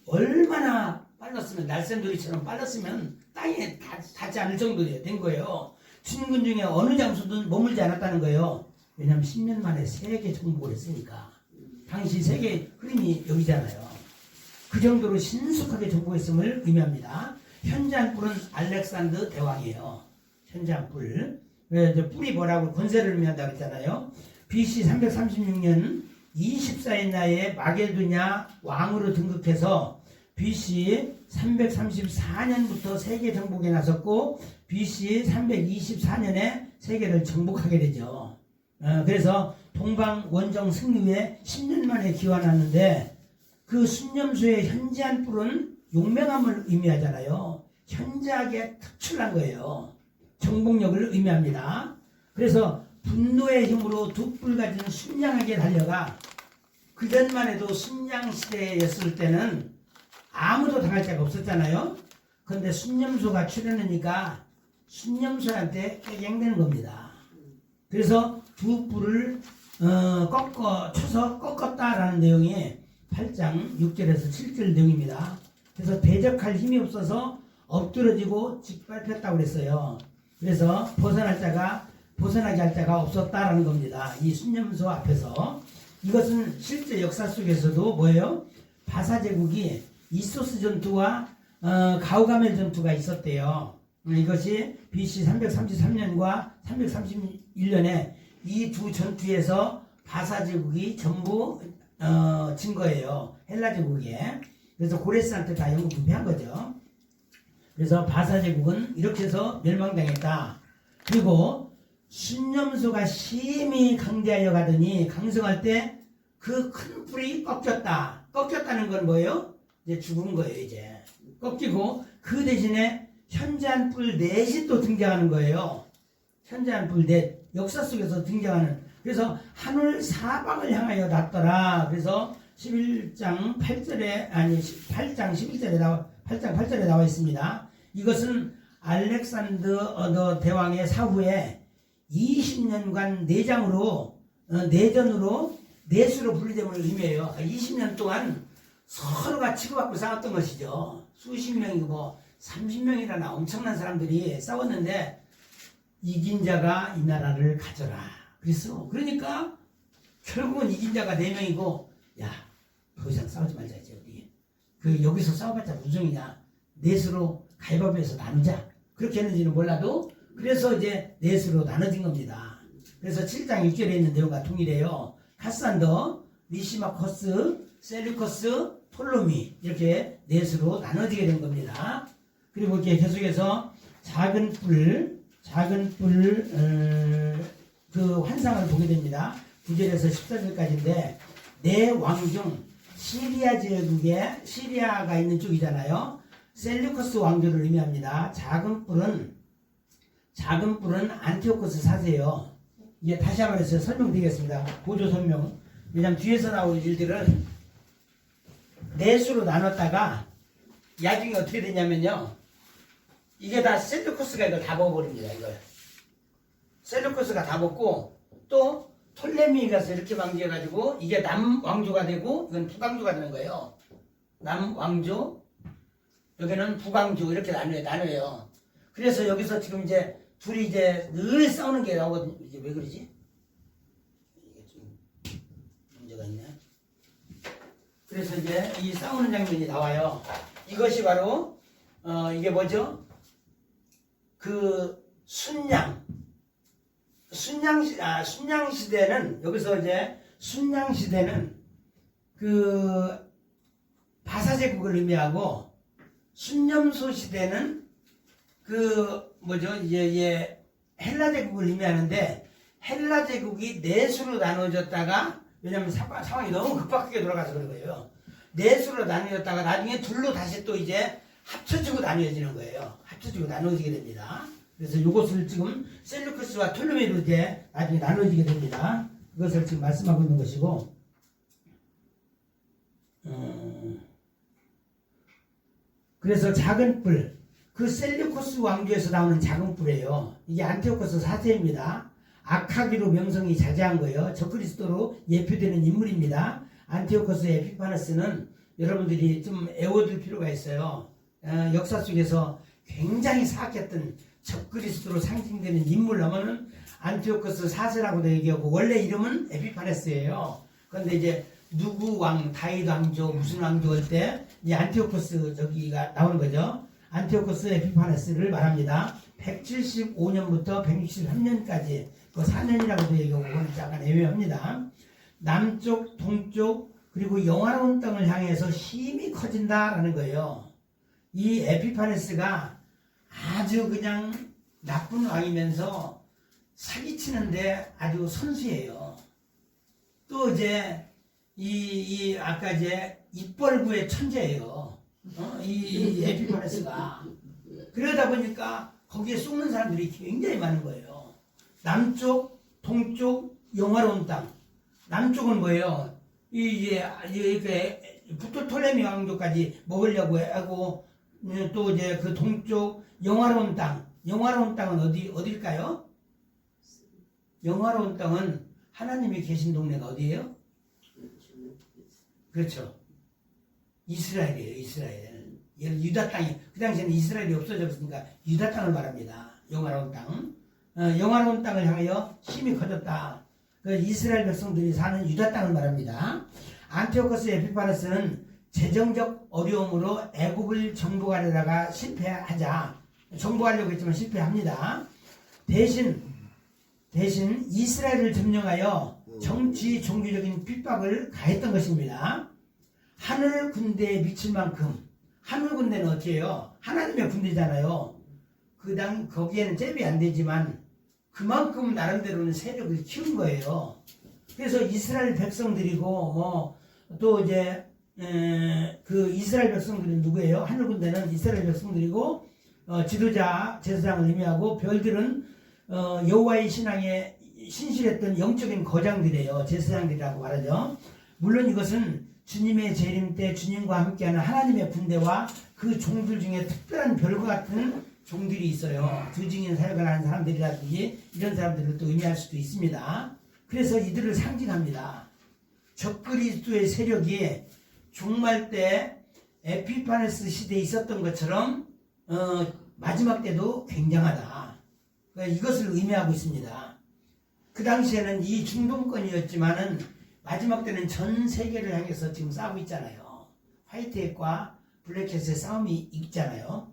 A: 얼마나 빨랐으면, 날쌘돌이처럼 빨랐으면 땅에 닿지 않을 정도 된 거예요. 신군 중에 어느 장소든 머물지 않았다는 거예요. 왜냐하면 10년 만에 세계 정복을 했으니까. 당시 세계 흐름이 여기잖아요. 그 정도로 신속하게 정복했음을 의미합니다. 현저한 뿔은 알렉산더 대왕이에요. 현저한 뿔. 이제 뿔이 뭐라고 권세를 의미한다고 했잖아요. BC 336년 24인 나이에 마게도냐 왕으로 등극해서 BC 334년부터 세계 정복에 나섰고 BC 324년에 세계를 정복하게 되죠. 그래서 동방 원정 승리 후에 10년 만에 기원하는데 그 순념수의 현저한 뿔은 용맹함을 의미하잖아요. 현저하게 특출난 거예요. 정복력을 의미합니다. 그래서 분노의 힘으로 두 뿔 가진 순양에게 달려가 그전만 해도 순양 시대였을 때는 아무도 당할 자가 없었잖아요. 그런데 순념소가 출현하니까 순념소한테 깨갱되는 겁니다. 그래서 두 뿔을 쳐서 꺾었다라는 내용이 8장 6절에서 7절 내용입니다. 그래서 대적할 힘이 없어서 엎드러지고 짓밟혔다고 그랬어요. 그래서 벗어나게 할 자가 없었다라는 겁니다. 이 순념소 앞에서. 이것은 실제 역사 속에서도 뭐예요? 바사 제국이 이소스 전투와 가우가멜 전투가 있었대요. 이것이 BC 333년과 331년에 이 두 전투에서 바사 제국이 전부 진 거예요. 헬라 제국에. 그래서 고레스한테 다 영국 분배한 거죠. 그래서 바사 제국은 이렇게 해서 멸망당했다. 그리고 순념소가 심히 강대하여 가더니 강성할 때 그 큰 뿔이 꺾였다. 꺾였다는 건 뭐예요? 이제 죽은 거예요. 이제 꺾이고 그 대신에 현재한 뿔 넷이 또 등장하는 거예요. 현재한 뿔 넷, 역사 속에서 등장하는. 그래서 하늘 사방을 향하여 닿더라. 그래서 11장 8절에 8장 11절에 8장 8절에 나와 있습니다. 이것은 알렉산더 대왕의 사후에 20년간 내전으로 내수로 분리됨을 의미해요. 20년 동안 서로가 치고받고 싸웠던 것이죠. 수십 명이고 뭐 30명이라나 엄청난 사람들이 싸웠는데 이긴 자가 이 나라를 가져라. 그랬어. 그러니까 결국은 이긴 자가 4명이고 야, 더 이상 싸우지 말자 이제 우리. 여기서 싸워봤자 무슨 소리냐. 넷으로 가위바위보해서 나누자. 그렇게 했는지는 몰라도 그래서 이제 넷으로 나눠진 겁니다. 그래서 7장 6절에 있는 내용과 동일해요. 카산더, 리시마코스, 셀루커스, 톨로미 이렇게 넷으로 나눠지게 된 겁니다. 그리고 이렇게 계속해서 작은 뿔 그 환상을 보게 됩니다. 9절에서 14절까지인데 네 왕 중 시리아 제국에 시리아가 있는 쪽이잖아요. 셀루커스 왕조를 의미합니다. 작은 뿔은 안티오코스 4세요. 이게 다시 한번 해서 설명드리겠습니다. 보조 설명. 왜냐하면 뒤에서 나올 일들은 넷수로 나눴다가 나중에 어떻게 되냐면요. 이게 다 셀루코스가 이걸 다 먹어버립니다. 이걸. 셀루코스가 다 먹고 또 톨레미가 이렇게 왕조해가지고 이게 남왕조가 되고 이건 북왕조가 되는 거예요. 남왕조, 여기는 북왕조 이렇게 나눠요. 그래서 여기서 지금 이제 둘이 이제 늘 싸우는 게 나오거든요. 이제 왜 그러지? 이게 좀 문제가 있네. 그래서 이제 이 싸우는 장면이 나와요. 이것이 바로 이게 뭐죠? 그 순양 시대는 여기서 이제 순양 시대는 그 바사제국을 의미하고 순념소 시대는 그 뭐죠? 이제 헬라 제국을 의미하는데 헬라 제국이 넷으로 나눠졌다가 왜냐하면 상황이 너무 급박하게 돌아가서 그런 거예요. 넷으로 나눠졌다가 나중에 둘로 다시 또 이제 합쳐지고 나뉘어지는 거예요. 합쳐지고 나눠지게 됩니다. 그래서 이것을 지금 셀루크스와 톨레미로 이제 나중에 나눠지게 됩니다. 그것을 지금 말씀하고 있는 것이고, 그래서 작은 뿔, 그 셀루코스 왕조에서 나오는 작은 뿔이에요. 이게 안티오코스 4세입니다. 악하기로 명성이 자제한 거예요. 적그리스도로 예표되는 인물입니다. 안티오코스 에피파네스는 여러분들이 좀 애워둘 필요가 있어요. 역사 속에서 굉장히 사악했던 적그리스도로 상징되는 인물 하면은 안티오코스 4세라고도 얘기하고 원래 이름은 에피파네스예요. 그런데 이제 누구 왕, 다윗 왕조, 무슨 왕조 할 때 이 안티오코스 저기가 나오는 거죠. 안티오코스 에피파네스를 말합니다. 175년부터 163년까지 그 4년이라고도 얘기하고 그건 약간 애매합니다. 남쪽, 동쪽 그리고 영화로운 땅을 향해서 힘이 커진다라는 거예요. 이 에피파네스가 아주 그냥 나쁜 왕이면서 사기치는데 아주 선수예요. 또 이제 이 아까 이제 입벌구의 천재예요. 이 에피파네스가. 그러다 보니까 거기에 쏟는 사람들이 굉장히 많은 거예요. 남쪽, 동쪽, 영화로운 땅. 남쪽은 뭐예요? 이게 부토톨레미 왕조까지 먹으려고 하고 또 이제 그 동쪽 영화로운 땅. 영화로운 땅은 어딜까요? 영화로운 땅은 하나님이 계신 동네가 어디예요? 그렇죠. 이스라엘이에요. 이스라엘. 유다 땅이 그 당시에는 이스라엘이 없어졌으니까 유다 땅을 말합니다. 영화로운 땅. 영화로운 땅을 향하여 힘이 커졌다. 그 이스라엘 백성들이 사는 유다 땅을 말합니다. 안티오코스 에피파네스는 재정적 어려움으로 애굽을 정복하려다가 실패하자 정복하려고 했지만 실패합니다. 대신 이스라엘을 점령하여 정치 종교적인 핍박을 가했던 것입니다. 하늘 군대에 미칠 만큼 하늘 군대는 어떻게 해요? 하나님의 군대잖아요. 거기에는 잽이 안 되지만 그만큼 나름대로는 세력을 키운 거예요. 그래서 이스라엘 백성들이고 또 이제 그 이스라엘 백성들은 누구예요? 하늘 군대는 이스라엘 백성들이고 지도자 제사장을 의미하고 별들은 여호와의 신앙에 신실했던 영적인 거장들이에요. 제사장들이라고 말하죠. 물론 이것은 주님의 재림 때 주님과 함께하는 하나님의 군대와 그 종들 중에 특별한 별과 같은 종들이 있어요. 주증인 사역을 하는 사람들이라든지 이런 사람들을 또 의미할 수도 있습니다. 그래서 이들을 상징합니다. 적그리스도의 세력이 종말 때 에피파네스 시대에 있었던 것처럼 마지막 때도 굉장하다. 그러니까 이것을 의미하고 있습니다. 그 당시에는 이 중동권이었지만은 마지막 때는 전 세계를 향해서 지금 싸우고 있잖아요. 화이트햇과 블랙햇의 싸움이 있잖아요.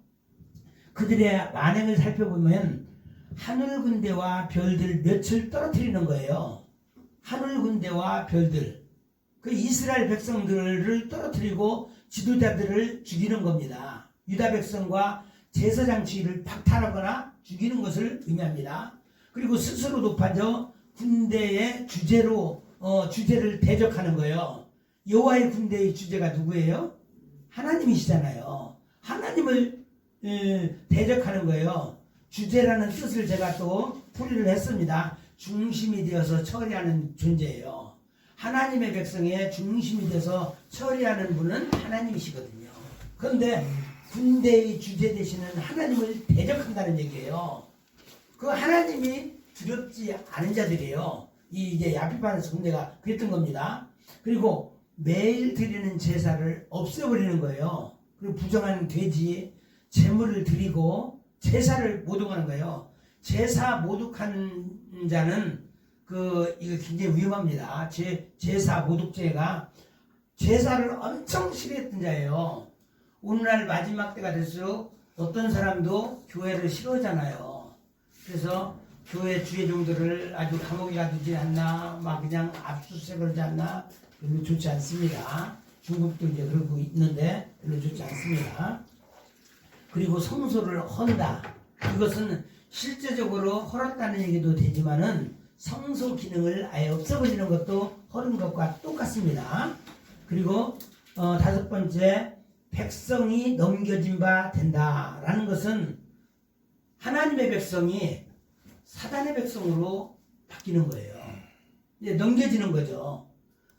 A: 그들의 만행을 살펴보면 하늘 군대와 별들 몇을 떨어뜨리는 거예요. 하늘 군대와 별들, 그 이스라엘 백성들을 떨어뜨리고 지도자들을 죽이는 겁니다. 유다 백성과 제사장 지위를 박탈하거나 죽이는 것을 의미합니다. 그리고 스스로 높아져 군대의 주제를 대적하는 거예요. 여호와의 군대의 주제가 누구예요? 하나님이시잖아요. 하나님을 대적하는 거예요. 주제라는 뜻을 제가 또 풀이를 했습니다. 중심이 되어서 처리하는 존재예요. 하나님의 백성의 중심이 되어서 처리하는 분은 하나님이시거든요. 그런데 군대의 주제 되시는 하나님을 대적한다는 얘기예요. 그 하나님이 두렵지 않은 자들이에요. 이제 야피파네스 군대가 그랬던 겁니다. 그리고 매일 드리는 제사를 없애버리는 거예요. 그리고 부정한 돼지, 제물을 드리고 제사를 모독하는 거예요. 제사 모독하는 자는 이거 굉장히 위험합니다. 제사 모독죄가 제사를 엄청 싫어했던 자예요. 오늘날 마지막 때가 될수록 어떤 사람도 교회를 싫어하잖아요. 그래서 교회 주의 종들을 아주 감옥에 가두지 않나, 막 그냥 압수수색을 하지 않나, 별로 좋지 않습니다. 중국도 이제 그러고 있는데 별로 좋지 않습니다. 그리고 성소를 헌다. 이것은 실제적으로 헐었다는 얘기도 되지만은 성소 기능을 아예 없애버리는 것도 헐은 것과 똑같습니다. 그리고 다섯 번째, 백성이 넘겨진 바 된다라는 것은 하나님의 백성이 사단의 백성으로 바뀌는 거예요. 이제 넘겨지는 거죠.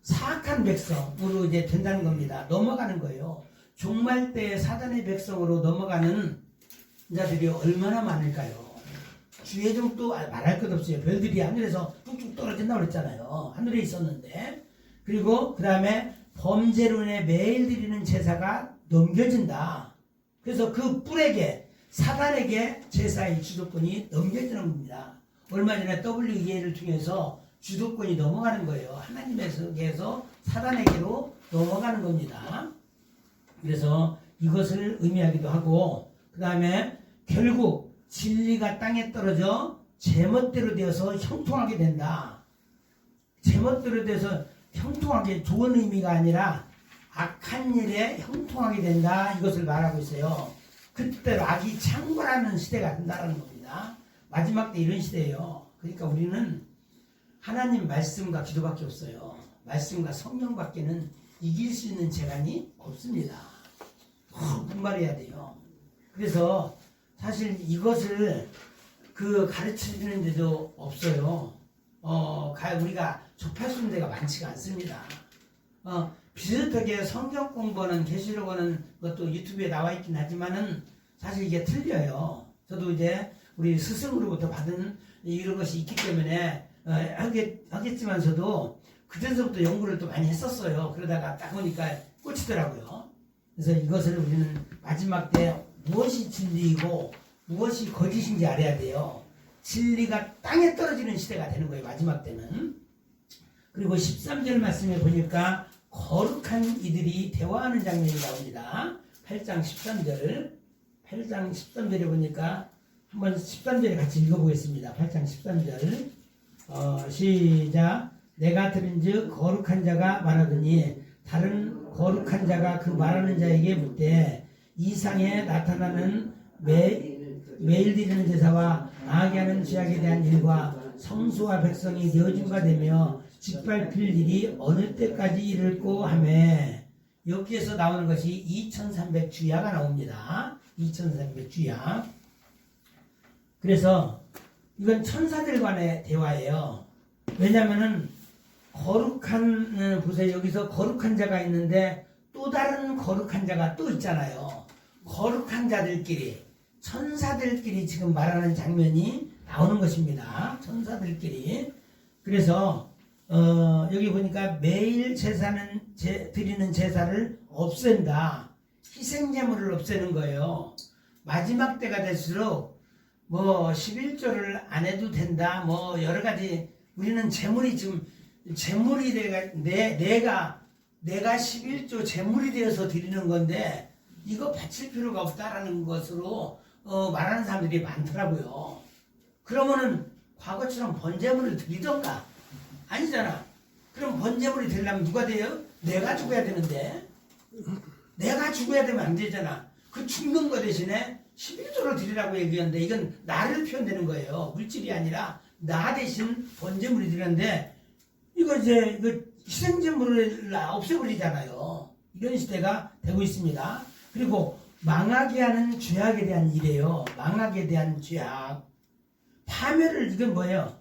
A: 사악한 백성으로 이제 된다는 겁니다. 넘어가는 거예요. 종말 때 사단의 백성으로 넘어가는 자들이 얼마나 많을까요? 주의 종도 말할 것 없어요. 별들이 하늘에서 뚝뚝 떨어진다고 그랬잖아요. 하늘에 있었는데. 그리고 그 다음에 범죄로 인해 매일 드리는 제사가 넘겨진다. 그래서 그 뿔에게, 사단에게 제사의 주도권이 넘겨지는 겁니다. 얼마 전에 WEA를 통해서 주도권이 넘어가는 거예요. 하나님에게서 사단에게로 넘어가는 겁니다. 그래서 이것을 의미하기도 하고, 그 다음에 결국 진리가 땅에 떨어져 제멋대로 되어서 형통하게 된다. 제멋대로 돼서 형통하게, 좋은 의미가 아니라 악한 일에 형통하게 된다. 이것을 말하고 있어요. 그때로 악이 창궐하는 시대가 된다는 겁니다. 마지막 때 이런 시대예요. 그러니까 우리는 하나님 말씀과 기도밖에 없어요. 말씀과 성령밖에는 이길 수 있는 재간이 없습니다. 분발해야 돼요. 그래서 사실 이것을 가르치는 데도 없어요. 우리가 접할 수 있는 데가 많지가 않습니다. 비슷하게 성경 공부는 계시록은 것도 유튜브에 나와 있긴 하지만은 사실 이게 틀려요. 저도 이제 우리 스승으로부터 받은 이런 것이 있기 때문에 하겠지만서도 그때서부터 연구를 또 많이 했었어요. 그러다가 딱 보니까 꽂히더라고요. 그래서 이것을 우리는 마지막 때 무엇이 진리이고 무엇이 거짓인지 알아야 돼요. 진리가 땅에 떨어지는 시대가 되는 거예요. 마지막 때는. 그리고 13절 말씀에 보니까 거룩한 이들이 대화하는 장면이 나옵니다. 8장 13절에 보니까 한번 13절에 같이 읽어보겠습니다. 8장 13절 시작. 내가 들은즉 거룩한 자가 말하더니 다른 거룩한 자가 그 말하는 자에게 묻되 이상에 나타나는 매일 드리는 제사와 망하게 하는 죄악에 대한 일과 성소와 백성이 내어준 바 되며 짓밟힐 일이 어느 때까지 이를꼬 하매 여기에서 나오는 것이 2300 주야가 나옵니다. 2300 주야. 그래서 이건 천사들 간의 대화예요. 왜냐면은 거룩한 보세요. 여기서 거룩한 자가 있는데 또 다른 거룩한 자가 또 있잖아요. 거룩한 자들끼리 천사들끼리 지금 말하는 장면이 나오는 것입니다. 천사들끼리. 그래서 여기 보니까 매일 드리는 제사를 없앤다. 희생제물을 없애는 거예요. 마지막 때가 될수록 뭐 11조를 안 해도 된다. 뭐 여러 가지 우리는 제물이 지금 제물이 내가 11조 제물이 되어서 드리는 건데 이거 바칠 필요가 없다라는 것으로 말하는 사람들이 많더라고요. 그러면은 과거처럼 번제물을 드리던가 아니잖아. 그럼 번제물이 되려면 누가 돼요? 내가 죽어야 되는데 내가 죽어야 되면 안 되잖아. 그 죽는 거 대신에 11조를 드리라고 얘기하는데 이건 나를 표현되는 거예요. 물질이 아니라 나 대신 번제물이 드리는데 이거 희생제물을 없애버리잖아요. 이런 시대가 되고 있습니다. 그리고 망하게 하는 죄악에 대한 일이에요. 망하게 대한 죄악. 파멸을 이건 뭐예요?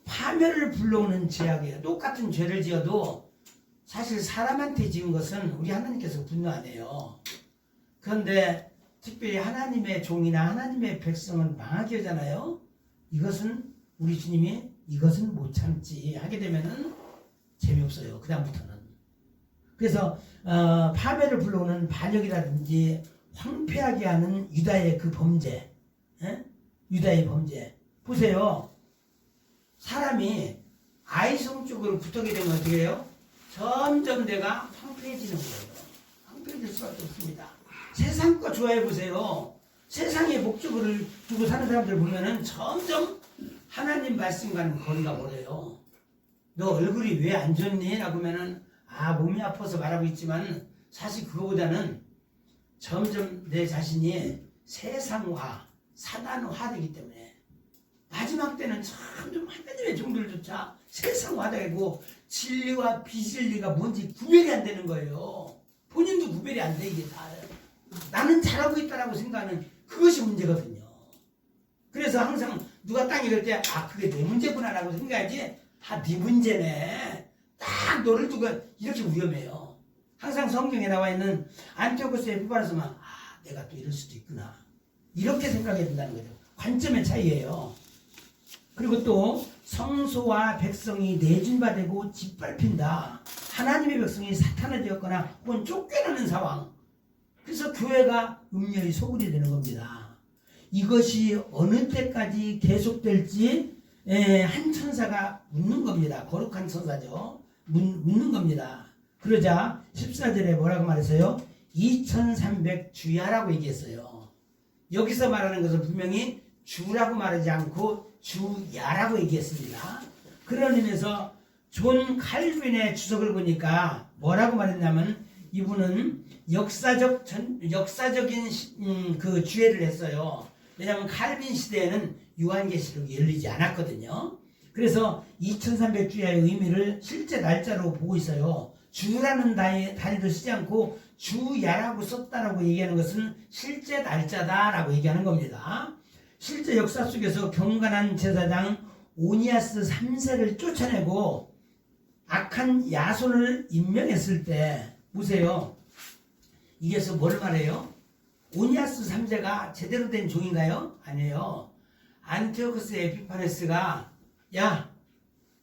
A: 파멸을 불러오는 죄악이에요. 똑같은 죄를 지어도 사실 사람한테 지은 것은 우리 하나님께서 분노 안 해요. 그런데 특별히 하나님의 종이나 하나님의 백성은 망하게 하잖아요. 이것은 우리 주님이 이것은 못 참지 하게 되면은 재미없어요. 그 다음부터는. 그래서 파멸을 불러오는 반역이라든지 황폐하게 하는 유다의 그 범죄, 유다의 범죄. 보세요. 사람이 아이성 쪽으로 붙게 되면 어떻게 해요? 점점 내가 황폐해지는 거예요. 황폐해질 수밖에 없습니다. 세상 거 좋아해 보세요. 세상의 목적을 두고 사는 사람들 보면은 점점 하나님 말씀과는 거리가 멀어요. 너 얼굴이 왜 안 좋니? 라고 하면은 몸이 아파서 말하고 있지만 사실 그거보다는 점점 내 자신이 세상화, 사단화되기 때문에 마지막 때는 점점 하나님의 종들조차 세상화되고 진리와 비진리가 뭔지 구별이 안 되는 거예요. 본인도 구별이 안 돼. 이게 다 나는 잘하고 있다라고 생각하는 그것이 문제거든요. 그래서 항상 누가 딱 이럴 때 그게 내 문제구나 라고 생각하지 네 문제네. 딱 너를 두고 이렇게 위험해요. 항상 성경에 나와 있는 안티오코스 에피파네스만 내가 또 이럴 수도 있구나. 이렇게 생각해야 된다는 거죠. 관점의 차이예요. 그리고 또 성소와 백성이 내준바되고 짓밟힌다. 하나님의 백성이 사탄에 되었거나 혹은 쫓겨나는 상황. 그래서 교회가 음녀의 소굴이 되는 겁니다. 이것이 어느 때까지 계속될지 한 천사가 묻는 겁니다. 거룩한 천사죠. 묻는 겁니다. 그러자 14절에 뭐라고 말했어요? 2300 주야라고 얘기했어요. 여기서 말하는 것은 분명히 주라고 말하지 않고 주야라고 얘기했습니다. 그런 의미에서 존 칼빈의 주석을 보니까 뭐라고 말했냐면 이분은 역사적인 그 주회를 했어요. 왜냐하면 칼빈 시대에는 요한계시록이 열리지 않았거든요. 그래서 2300 주야의 의미를 실제 날짜로 보고 있어요. 주라는 단위도 쓰지 않고 주야라고 썼다라고 얘기하는 것은 실제 날짜다라고 얘기하는 겁니다. 실제 역사 속에서 경건한 제사장 오니아스 3세를 쫓아내고 악한 야손을 임명했을 때 보세요. 이게서 뭘 말해요? 오니아스 3세가 제대로 된 종인가요? 아니에요. 안티오코스 에피파네스가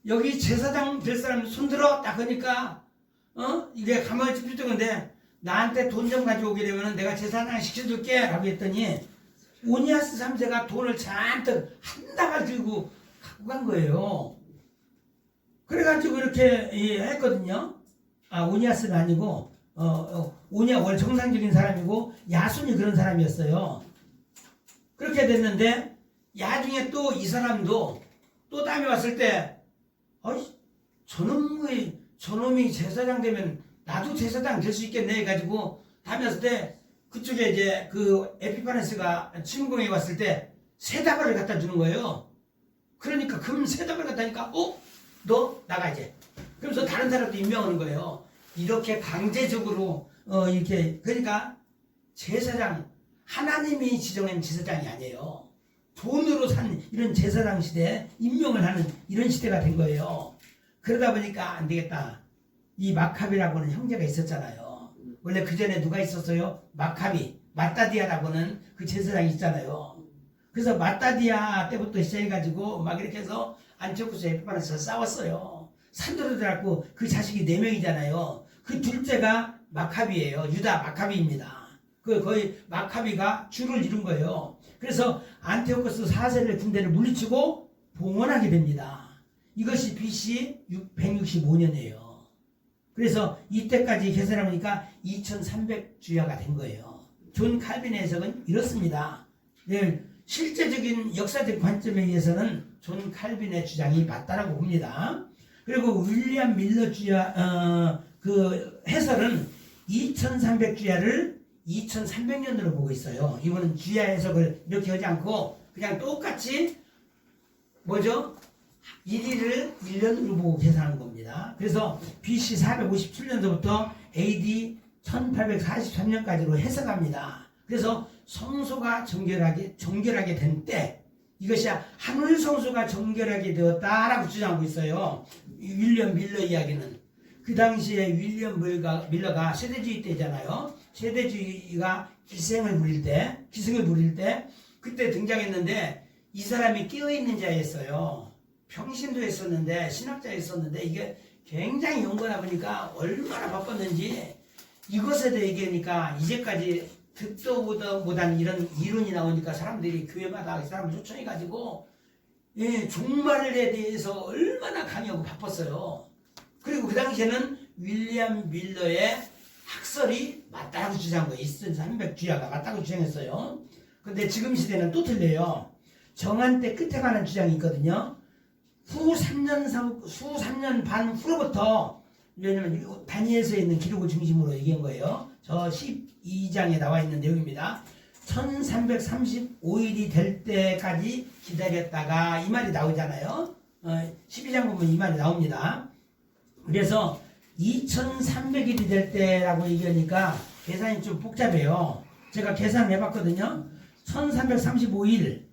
A: 여기 제사장 될 사람 손들어 딱 하니까 이게 가만히 집중된 건데 나한테 돈 좀 가져오게 되면 내가 제사장 시켜줄게 라고 했더니 오니아스 3세가 돈을 잔뜩 한 다발 들고 갖고 간 거예요. 그래가지고 이렇게 했거든요. 오니아스는 아니고 오니아 원래 정상적인 사람이고 야손이 그런 사람이었어요. 그렇게 됐는데 나중에 또 이 사람도 또 다음에 왔을 때 저놈이 제사장 되면 나도 제사장 될 수 있겠네 해가지고 다음에 왔을 때 그쪽에 이제 그 에피파네스가 침공에 왔을 때 세 다발을 갖다 주는 거예요. 그러니까 금 세 다발 갖다 니까 너 나가 이제. 그러면서 다른 사람도 임명하는 거예요. 이렇게 강제적으로 이렇게 그러니까 제사장 하나님이 지정한 제사장이 아니에요. 돈으로 산 이런 제사장 시대에 임명을 하는 이런 시대가 된 거예요. 그러다 보니까 안 되겠다. 이 마카비라고 하는 형제가 있었잖아요. 원래 그 전에 누가 있었어요? 마카비, 마따디아라고는 그 제사장이 있잖아요. 그래서 마따디아 때부터 시작해가지고 막 이렇게 해서 안티오쿠스 에피파네스가 싸웠어요. 산도르들하고 그 자식이 4명이잖아요. 그 둘째가 마카비예요. 유다 마카비입니다. 그 거의 마카비가 주를 이룬 거예요. 그래서 안티오쿠스 4세를 군대를 물리치고 봉헌하게 됩니다. 이것이 BC 165년이에요. 그래서 이때까지 계산해보니까 2300주야가 된 거예요. 존 칼빈의 해석은 이렇습니다. 네, 실제적인 역사적 관점에 의해서는 존 칼빈의 주장이 맞다라고 봅니다. 그리고 윌리엄 밀러 주야 그 해설은 2300주야를 2300년으로 보고 있어요. 이분은 주야 해석을 이렇게 하지 않고 그냥 똑같이 뭐죠? 1일을 1년으로 보고 계산하는 겁니다. 그래서 BC 457년도부터 AD 1843년까지로 해석합니다. 그래서 성소가 정결하게 된 때, 이것이 하늘 성소가 정결하게 되었다라고 주장하고 있어요. 윌리엄 밀러 이야기는. 그 당시에 윌리엄 밀러가 세대주의 때잖아요. 세대주의가 기승을 부릴 때 그때 등장했는데 이 사람이 깨어있는 자였어요. 평신도 했었는데 신학자였었는데 이게 굉장히 연구하다 보니까 얼마나 바빴는지 이것에 대해 얘기하니까 이제까지 듣도 보도 못한 이런 이론이 나오니까 사람들이 교회마다 사람을 초청해가지고 종말에 대해서 얼마나 강의하고 바빴어요. 그리고 그 당시에는 윌리엄 밀러의 학설이 맞다고 주장한 거예요. 2300주야가 맞다고 주장했어요. 근데 지금 시대는 또 틀려요. 정한 때 끝에 관한 주장이 있거든요. 후 3년 반 후로부터, 왜냐면 다니엘서에 있는 기록을 중심으로 얘기한 거예요. 저 12장에 나와 있는 내용입니다. 1335일이 될 때까지 기다렸다가 이 말이 나오잖아요. 12장 보면 이 말이 나옵니다. 그래서 2300일이 될 때라고 얘기하니까 계산이 좀 복잡해요. 제가 계산을 해봤거든요. 1335일이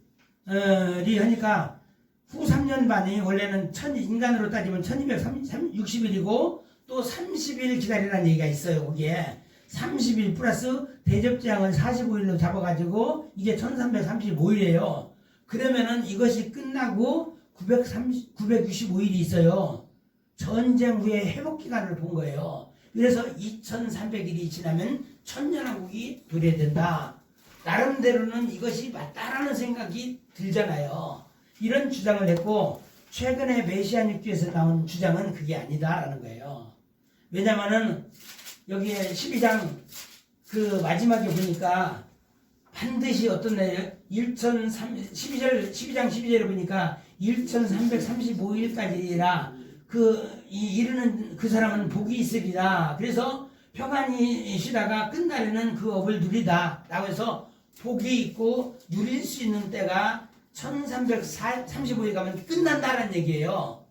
A: 하니까 후 3년 반이 원래는 인간으로 따지면 1260일이고 또 30일 기다리라는 얘기가 있어요. 거기에 30일 플러스 대접장을 45일로 잡아가지고 이게 1335일이에요. 그러면은 이것이 끝나고 965일이 있어요. 전쟁 후에 회복기간을 본 거예요. 그래서 2300일이 지나면 천년왕국이 도래된다. 나름대로는 이것이 맞다라는 생각이 들잖아요. 이런 주장을 했고 최근에 메시아닉주에서 나온 주장은 그게 아니다라는 거예요. 왜냐면은 여기에 12장 그 마지막에 보니까 반드시 어떤 날 12장 12절에 보니까 1335일까지라 이르는 그 사람은 복이 있으리라. 그래서 평안히 쉬다가 끝날에는 그 업을 누리다 라고 해서 복이 있고 누릴 수 있는 때가 1335일 가면 끝난다는 얘기예요.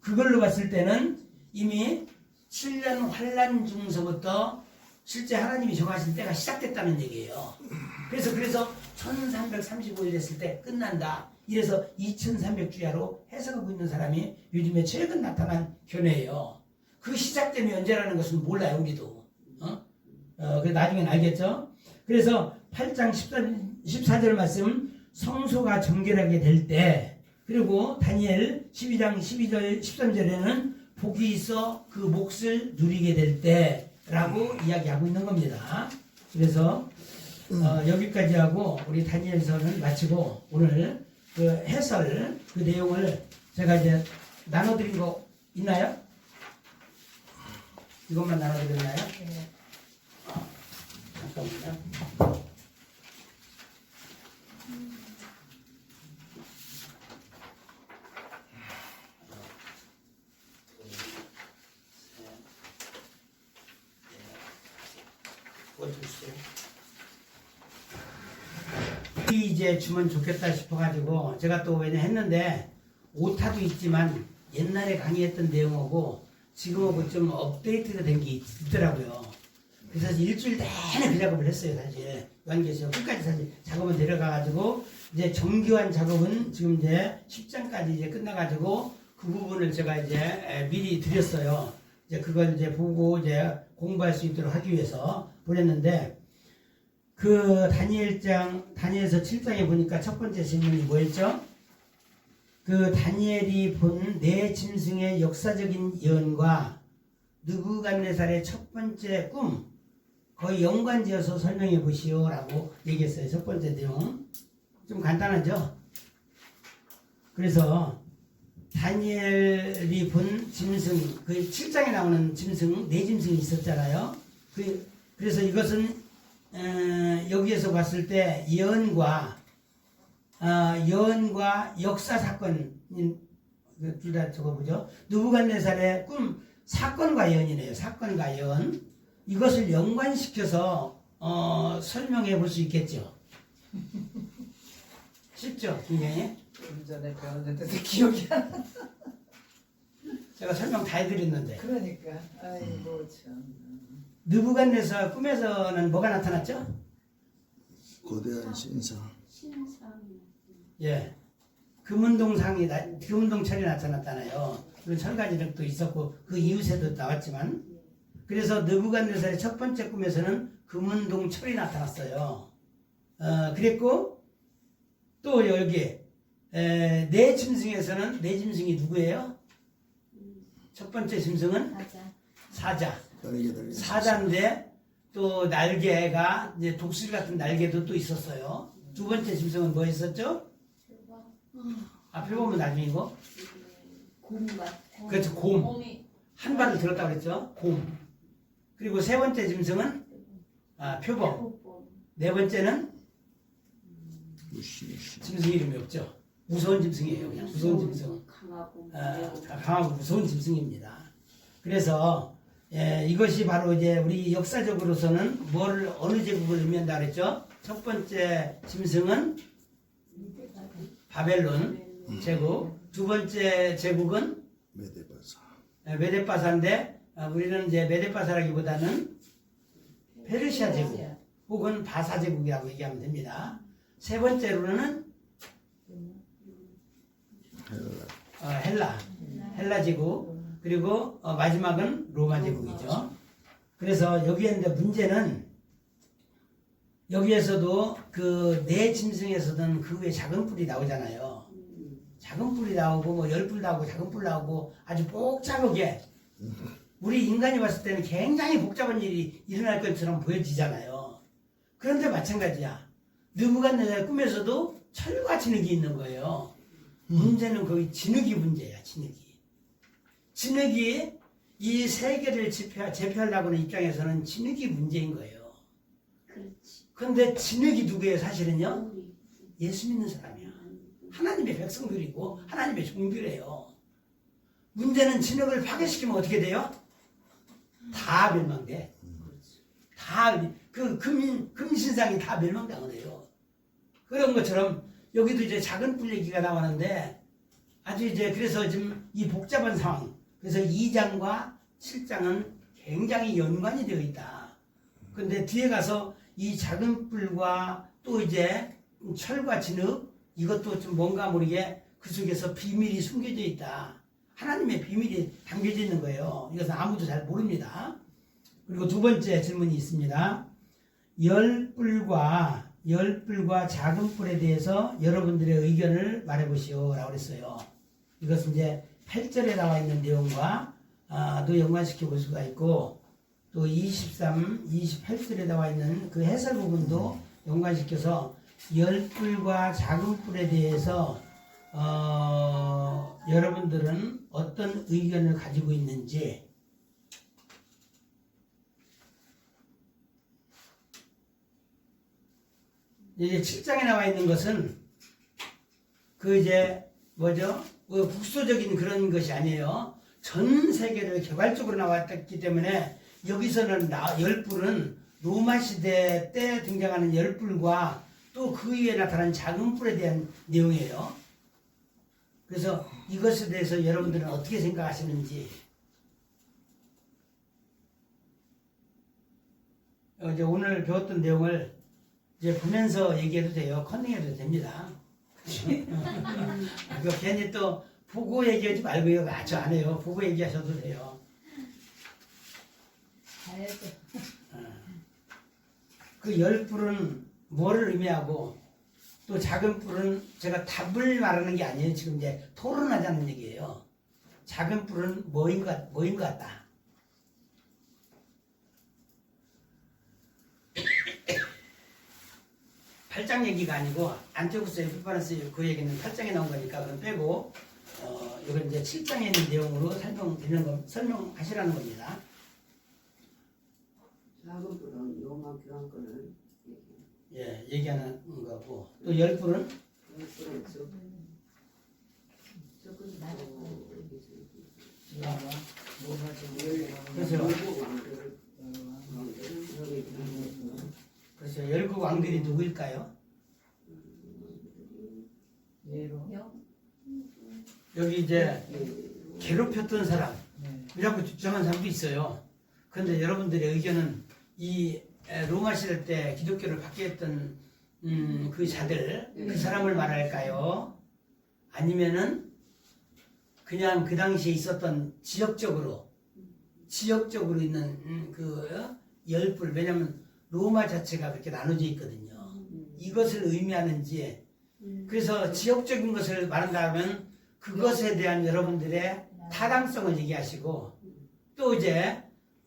A: 그걸로 봤을 때는 이미 7년 환란 중서부터 실제 하나님이 정하신 때가 시작됐다는 얘기예요. 그래서 1335일 됐을 때 끝난다. 이래서 2300주야로 해석하고 있는 사람이 요즘에 최근 나타난 견해예요. 그 시작점이 언제라는 것은 몰라요, 우리도. 그래서 나중엔 알겠죠? 그래서 8장 14절 말씀, 성소가 정결하게 될 때, 그리고 다니엘 12장 12절 13절에는 복이 있어 그 몫을 누리게 될 때라고 이야기하고 있는 겁니다. 그래서 여기까지 하고 우리 다니엘서는 마치고 오늘 그 해설 그 내용을 제가 이제 나눠드린 거 있나요? 이것만 나눠드렸나요? 네. 잠깐만요. 그걸 주세요. 이제 주면 좋겠다 싶어가지고 제가 또 왜냐 했는데 오타도 있지만 옛날에 강의했던 내용하고 지금하고 좀 업데이트가 된 게 있더라고요. 그래서 일주일 내내 그 작업을 했어요, 사실. 요한계시록 끝까지 사실 작업을 내려가가지고 이제 정교한 작업은 지금 이제 10장까지 이제 끝나가지고 그 부분을 제가 이제 미리 드렸어요. 이제 그걸 이제 보고 이제 공부할 수 있도록 하기 위해서 보냈는데 그 다니엘서 7장에 보니까 첫 번째 질문이 뭐였죠? 그 다니엘이 본 네 짐승의 역사적인 예언과 느부갓네살의 첫 번째 꿈 거의 연관지어서 설명해 보시오라고 얘기했어요. 첫 번째 내용 좀 간단하죠? 그래서 다니엘이 본 짐승 그 7장에 나오는 짐승 네 짐승이 있었잖아요. 그래서 이것은 여기에서 봤을 때 예언과 역사 사건 둘 다 적어보죠. 느부갓네살의 꿈 사건과 예언이네요. 사건과 예언 이것을 연관시켜서 설명해 볼 수 있겠죠. 쉽죠, 굉장히.
B: 좀 전에 배웠는데 기억이 안 나.
A: 제가 설명 다 해드렸는데.
B: 그러니까 아이고 참.
A: 느부갓네살 꿈에서는 뭐가 나타났죠?
C: 거대한 신상.
A: 예, 금운동철이 나타났잖아요. 그리고 철가지력도 있었고 그 이웃에도 나왔지만 그래서 느부갓네살의 첫 번째 꿈에서는 금운동철이 나타났어요. 그랬고 또 여기 네 짐승에서는 네 짐승이 누구예요? 첫 번째 짐승은 사자. 사자인데 또 날개가 이제 독수리 같은 날개도 또 있었어요. 두 번째 짐승은 뭐 있었죠? 앞에 보면 나중이고.
D: 곰 같은.
A: 그렇죠, 곰. 한 발을 들었다고 그랬죠. 곰. 그리고 세 번째 짐승은 표범. 네 번째는 짐승 이름이 없죠. 무서운 짐승이에요. 그냥 무서운 짐승. 강하고 무서운 짐승입니다. 그래서 이것이 바로 이제 우리 역사적으로서는 어느 제국을 의미한다 그랬죠? 첫 번째 짐승은 바벨론 제국, 두 번째 제국은 메데바사인데 우리는 이제 메데바사라기보다는 페르시아 제국 혹은 바사 제국이라고 얘기하면 됩니다. 세 번째로는 헬라 제국, 그리고 마지막은 로마 제국이죠. 그래서 여기에 있는데 문제는 여기에서도 그 네 짐승에서는 그 외에 작은 뿔이 나오잖아요. 작은 뿔이 나오고 뭐 열뿔 나오고 작은 뿔 나오고 아주 복잡하게 우리 인간이 봤을 때는 굉장히 복잡한 일이 일어날 것처럼 보여지잖아요. 그런데 마찬가지야. 느부갓네살 꿈에서도 철과 진흙이 있는 거예요. 문제는 거기 진흙이 문제야. 진흙이 이 세계를 제패하려고 하는 입장에서는 진흙이 문제인 거예요. 그런데 진흙이 누구예요? 사실은요? 예수 믿는 사람이야. 하나님의 백성들이고 하나님의 종들이에요. 문제는 진흙을 파괴시키면 어떻게 돼요? 다 멸망돼. 다 그 금신상이 다 멸망당해요. 그런 것처럼 여기도 이제 작은 뿔 얘기가 나오는데 아주 이제 그래서 지금 이 복잡한 상황. 그래서 2장과 7장은 굉장히 연관이 되어 있다. 근데 뒤에 가서 이 작은 뿔과 또 이제 철과 진흙 이것도 좀 뭔가 모르게 그 속에서 비밀이 숨겨져 있다. 하나님의 비밀이 담겨져 있는 거예요. 이것은 아무도 잘 모릅니다. 그리고 두 번째 질문이 있습니다. 열뿔과 작은 뿔에 대해서 여러분들의 의견을 말해보시오 라고 그랬어요. 이것은 이제 8절에 나와 있는 내용과 또 연관시켜 볼 수가 있고 또 23, 28절에 나와 있는 그 해설 부분도 연관시켜서 열뿔과 작은 뿔에 대해서 여러분들은 어떤 의견을 가지고 있는지 이제 7장에 나와 있는 것은 그 이제 뭐죠? 국소적인 그런 것이 아니에요. 전 세계를 개괄적으로 나왔기 때문에 여기서는 열뿔은 로마 시대 때 등장하는 열뿔과 또 그 위에 나타난 작은 뿔에 대한 내용이에요. 그래서 이것에 대해서 여러분들은 어떻게 생각하시는지 이제 오늘 배웠던 내용을 이제 보면서 얘기해도 돼요. 컨닝해도 됩니다. 이거 괜히 또 보고 얘기하지 말고요. 저 안 해요. 보고 얘기하셔도 돼요.
B: 가야죠.
A: 그 10뿔은 뭐를 의미하고 또 작은 뿔은 제가 답을 말하는 게 아니에요. 지금 이제 토론하자는 얘기예요. 작은 뿔은 뭐인 것 같다. 팔짱 얘기가 아니고 안티오쿠스 에피파네스 그 얘기는 8장에 나온 거니까 그건 빼고 이건 이제 7장에 있는 내용으로 설명하시라는 겁니다.
D: 작은 불은 로마 교황권을
A: 예, 얘기하는 거고 또 10뿔은
D: 불은 조금 나고
A: 그래서 그래서 열국 왕들이 누구일까요?
B: 예로.
A: 여기 이제 괴롭혔던 사람
B: 네.
A: 이라고 주장한 사람도 있어요. 그런데 여러분들의 의견은 이 로마 시대 때 기독교를 받게 했던 그 자들 그 사람을 말할까요? 아니면은 그냥 그 당시에 있었던 지역적으로 있는 그 10뿔 왜냐면 로마 자체가 그렇게 나눠져 있거든요. 이것을 의미하는지 그래서 지역적인 것을 말한다면 그것에 대한 여러분들의 타당성을 얘기하시고 또 이제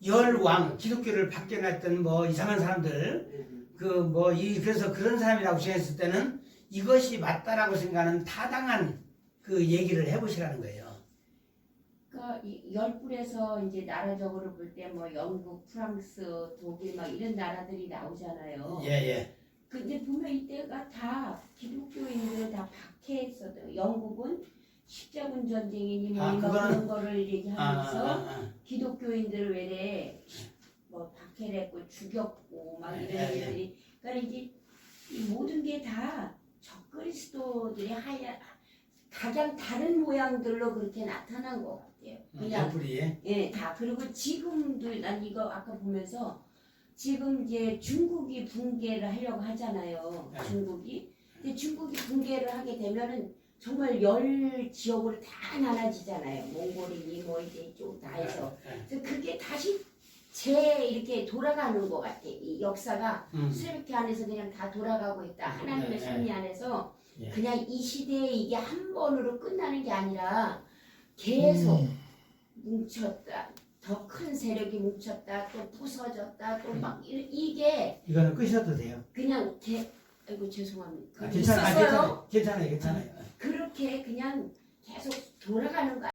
A: 열왕 기독교를 받게 했던 뭐 이상한 사람들 그래서 그런 사람이라고 주장했을 때는 이것이 맞다라고 생각하는 타당한 그 얘기를 해보시라는 거예요.
D: 그러니까 이 10불에서 이제 나라적으로 볼 때 뭐 영국, 프랑스, 독일 막 이런 나라들이 나오잖아요.
A: 예.
D: 근데 보면 이때가 다 기독교인들 다 박해했어요. 영국은 십자군 전쟁이니 뭐 이런 그런 거를 얘기하면서 기독교인들을 외래 뭐 박해를 했고 죽였고 막 이런 일들이 그러니까 이제 이 모든 게 다 적그리스도들이 가장 다른 모양들로 그렇게 나타난 것 같아요. 그냥
A: 10뿔이
D: 예, 다 그리고 지금도 난 이거 아까 보면서 지금 이제 중국이 붕괴를 하려고 하잖아요. 중국이. 근데 중국이 붕괴를 하게 되면은 정말 10지역으로 다 나눠지잖아요. 몽골이니 뭐 이제 이쪽 다 해서. 그래서 그게 다시 이렇게 돌아가는 것 같아. 이 역사가 수레바퀴 안에서 그냥 다 돌아가고 있다. 하나님의 섭리 안에서 그냥 이 시대에 이게 한 번으로 끝나는 게 아니라 계속 뭉쳤다. 더 큰 세력이 뭉쳤다. 또 부서졌다. 또 막 이게
A: 이거는 끄셔도 돼요.
D: 그냥 아이고 죄송합니다.
A: 괜찮아요.
D: 있었어요.
A: 괜찮아요.
D: 그렇게 그냥 계속 돌아가는 거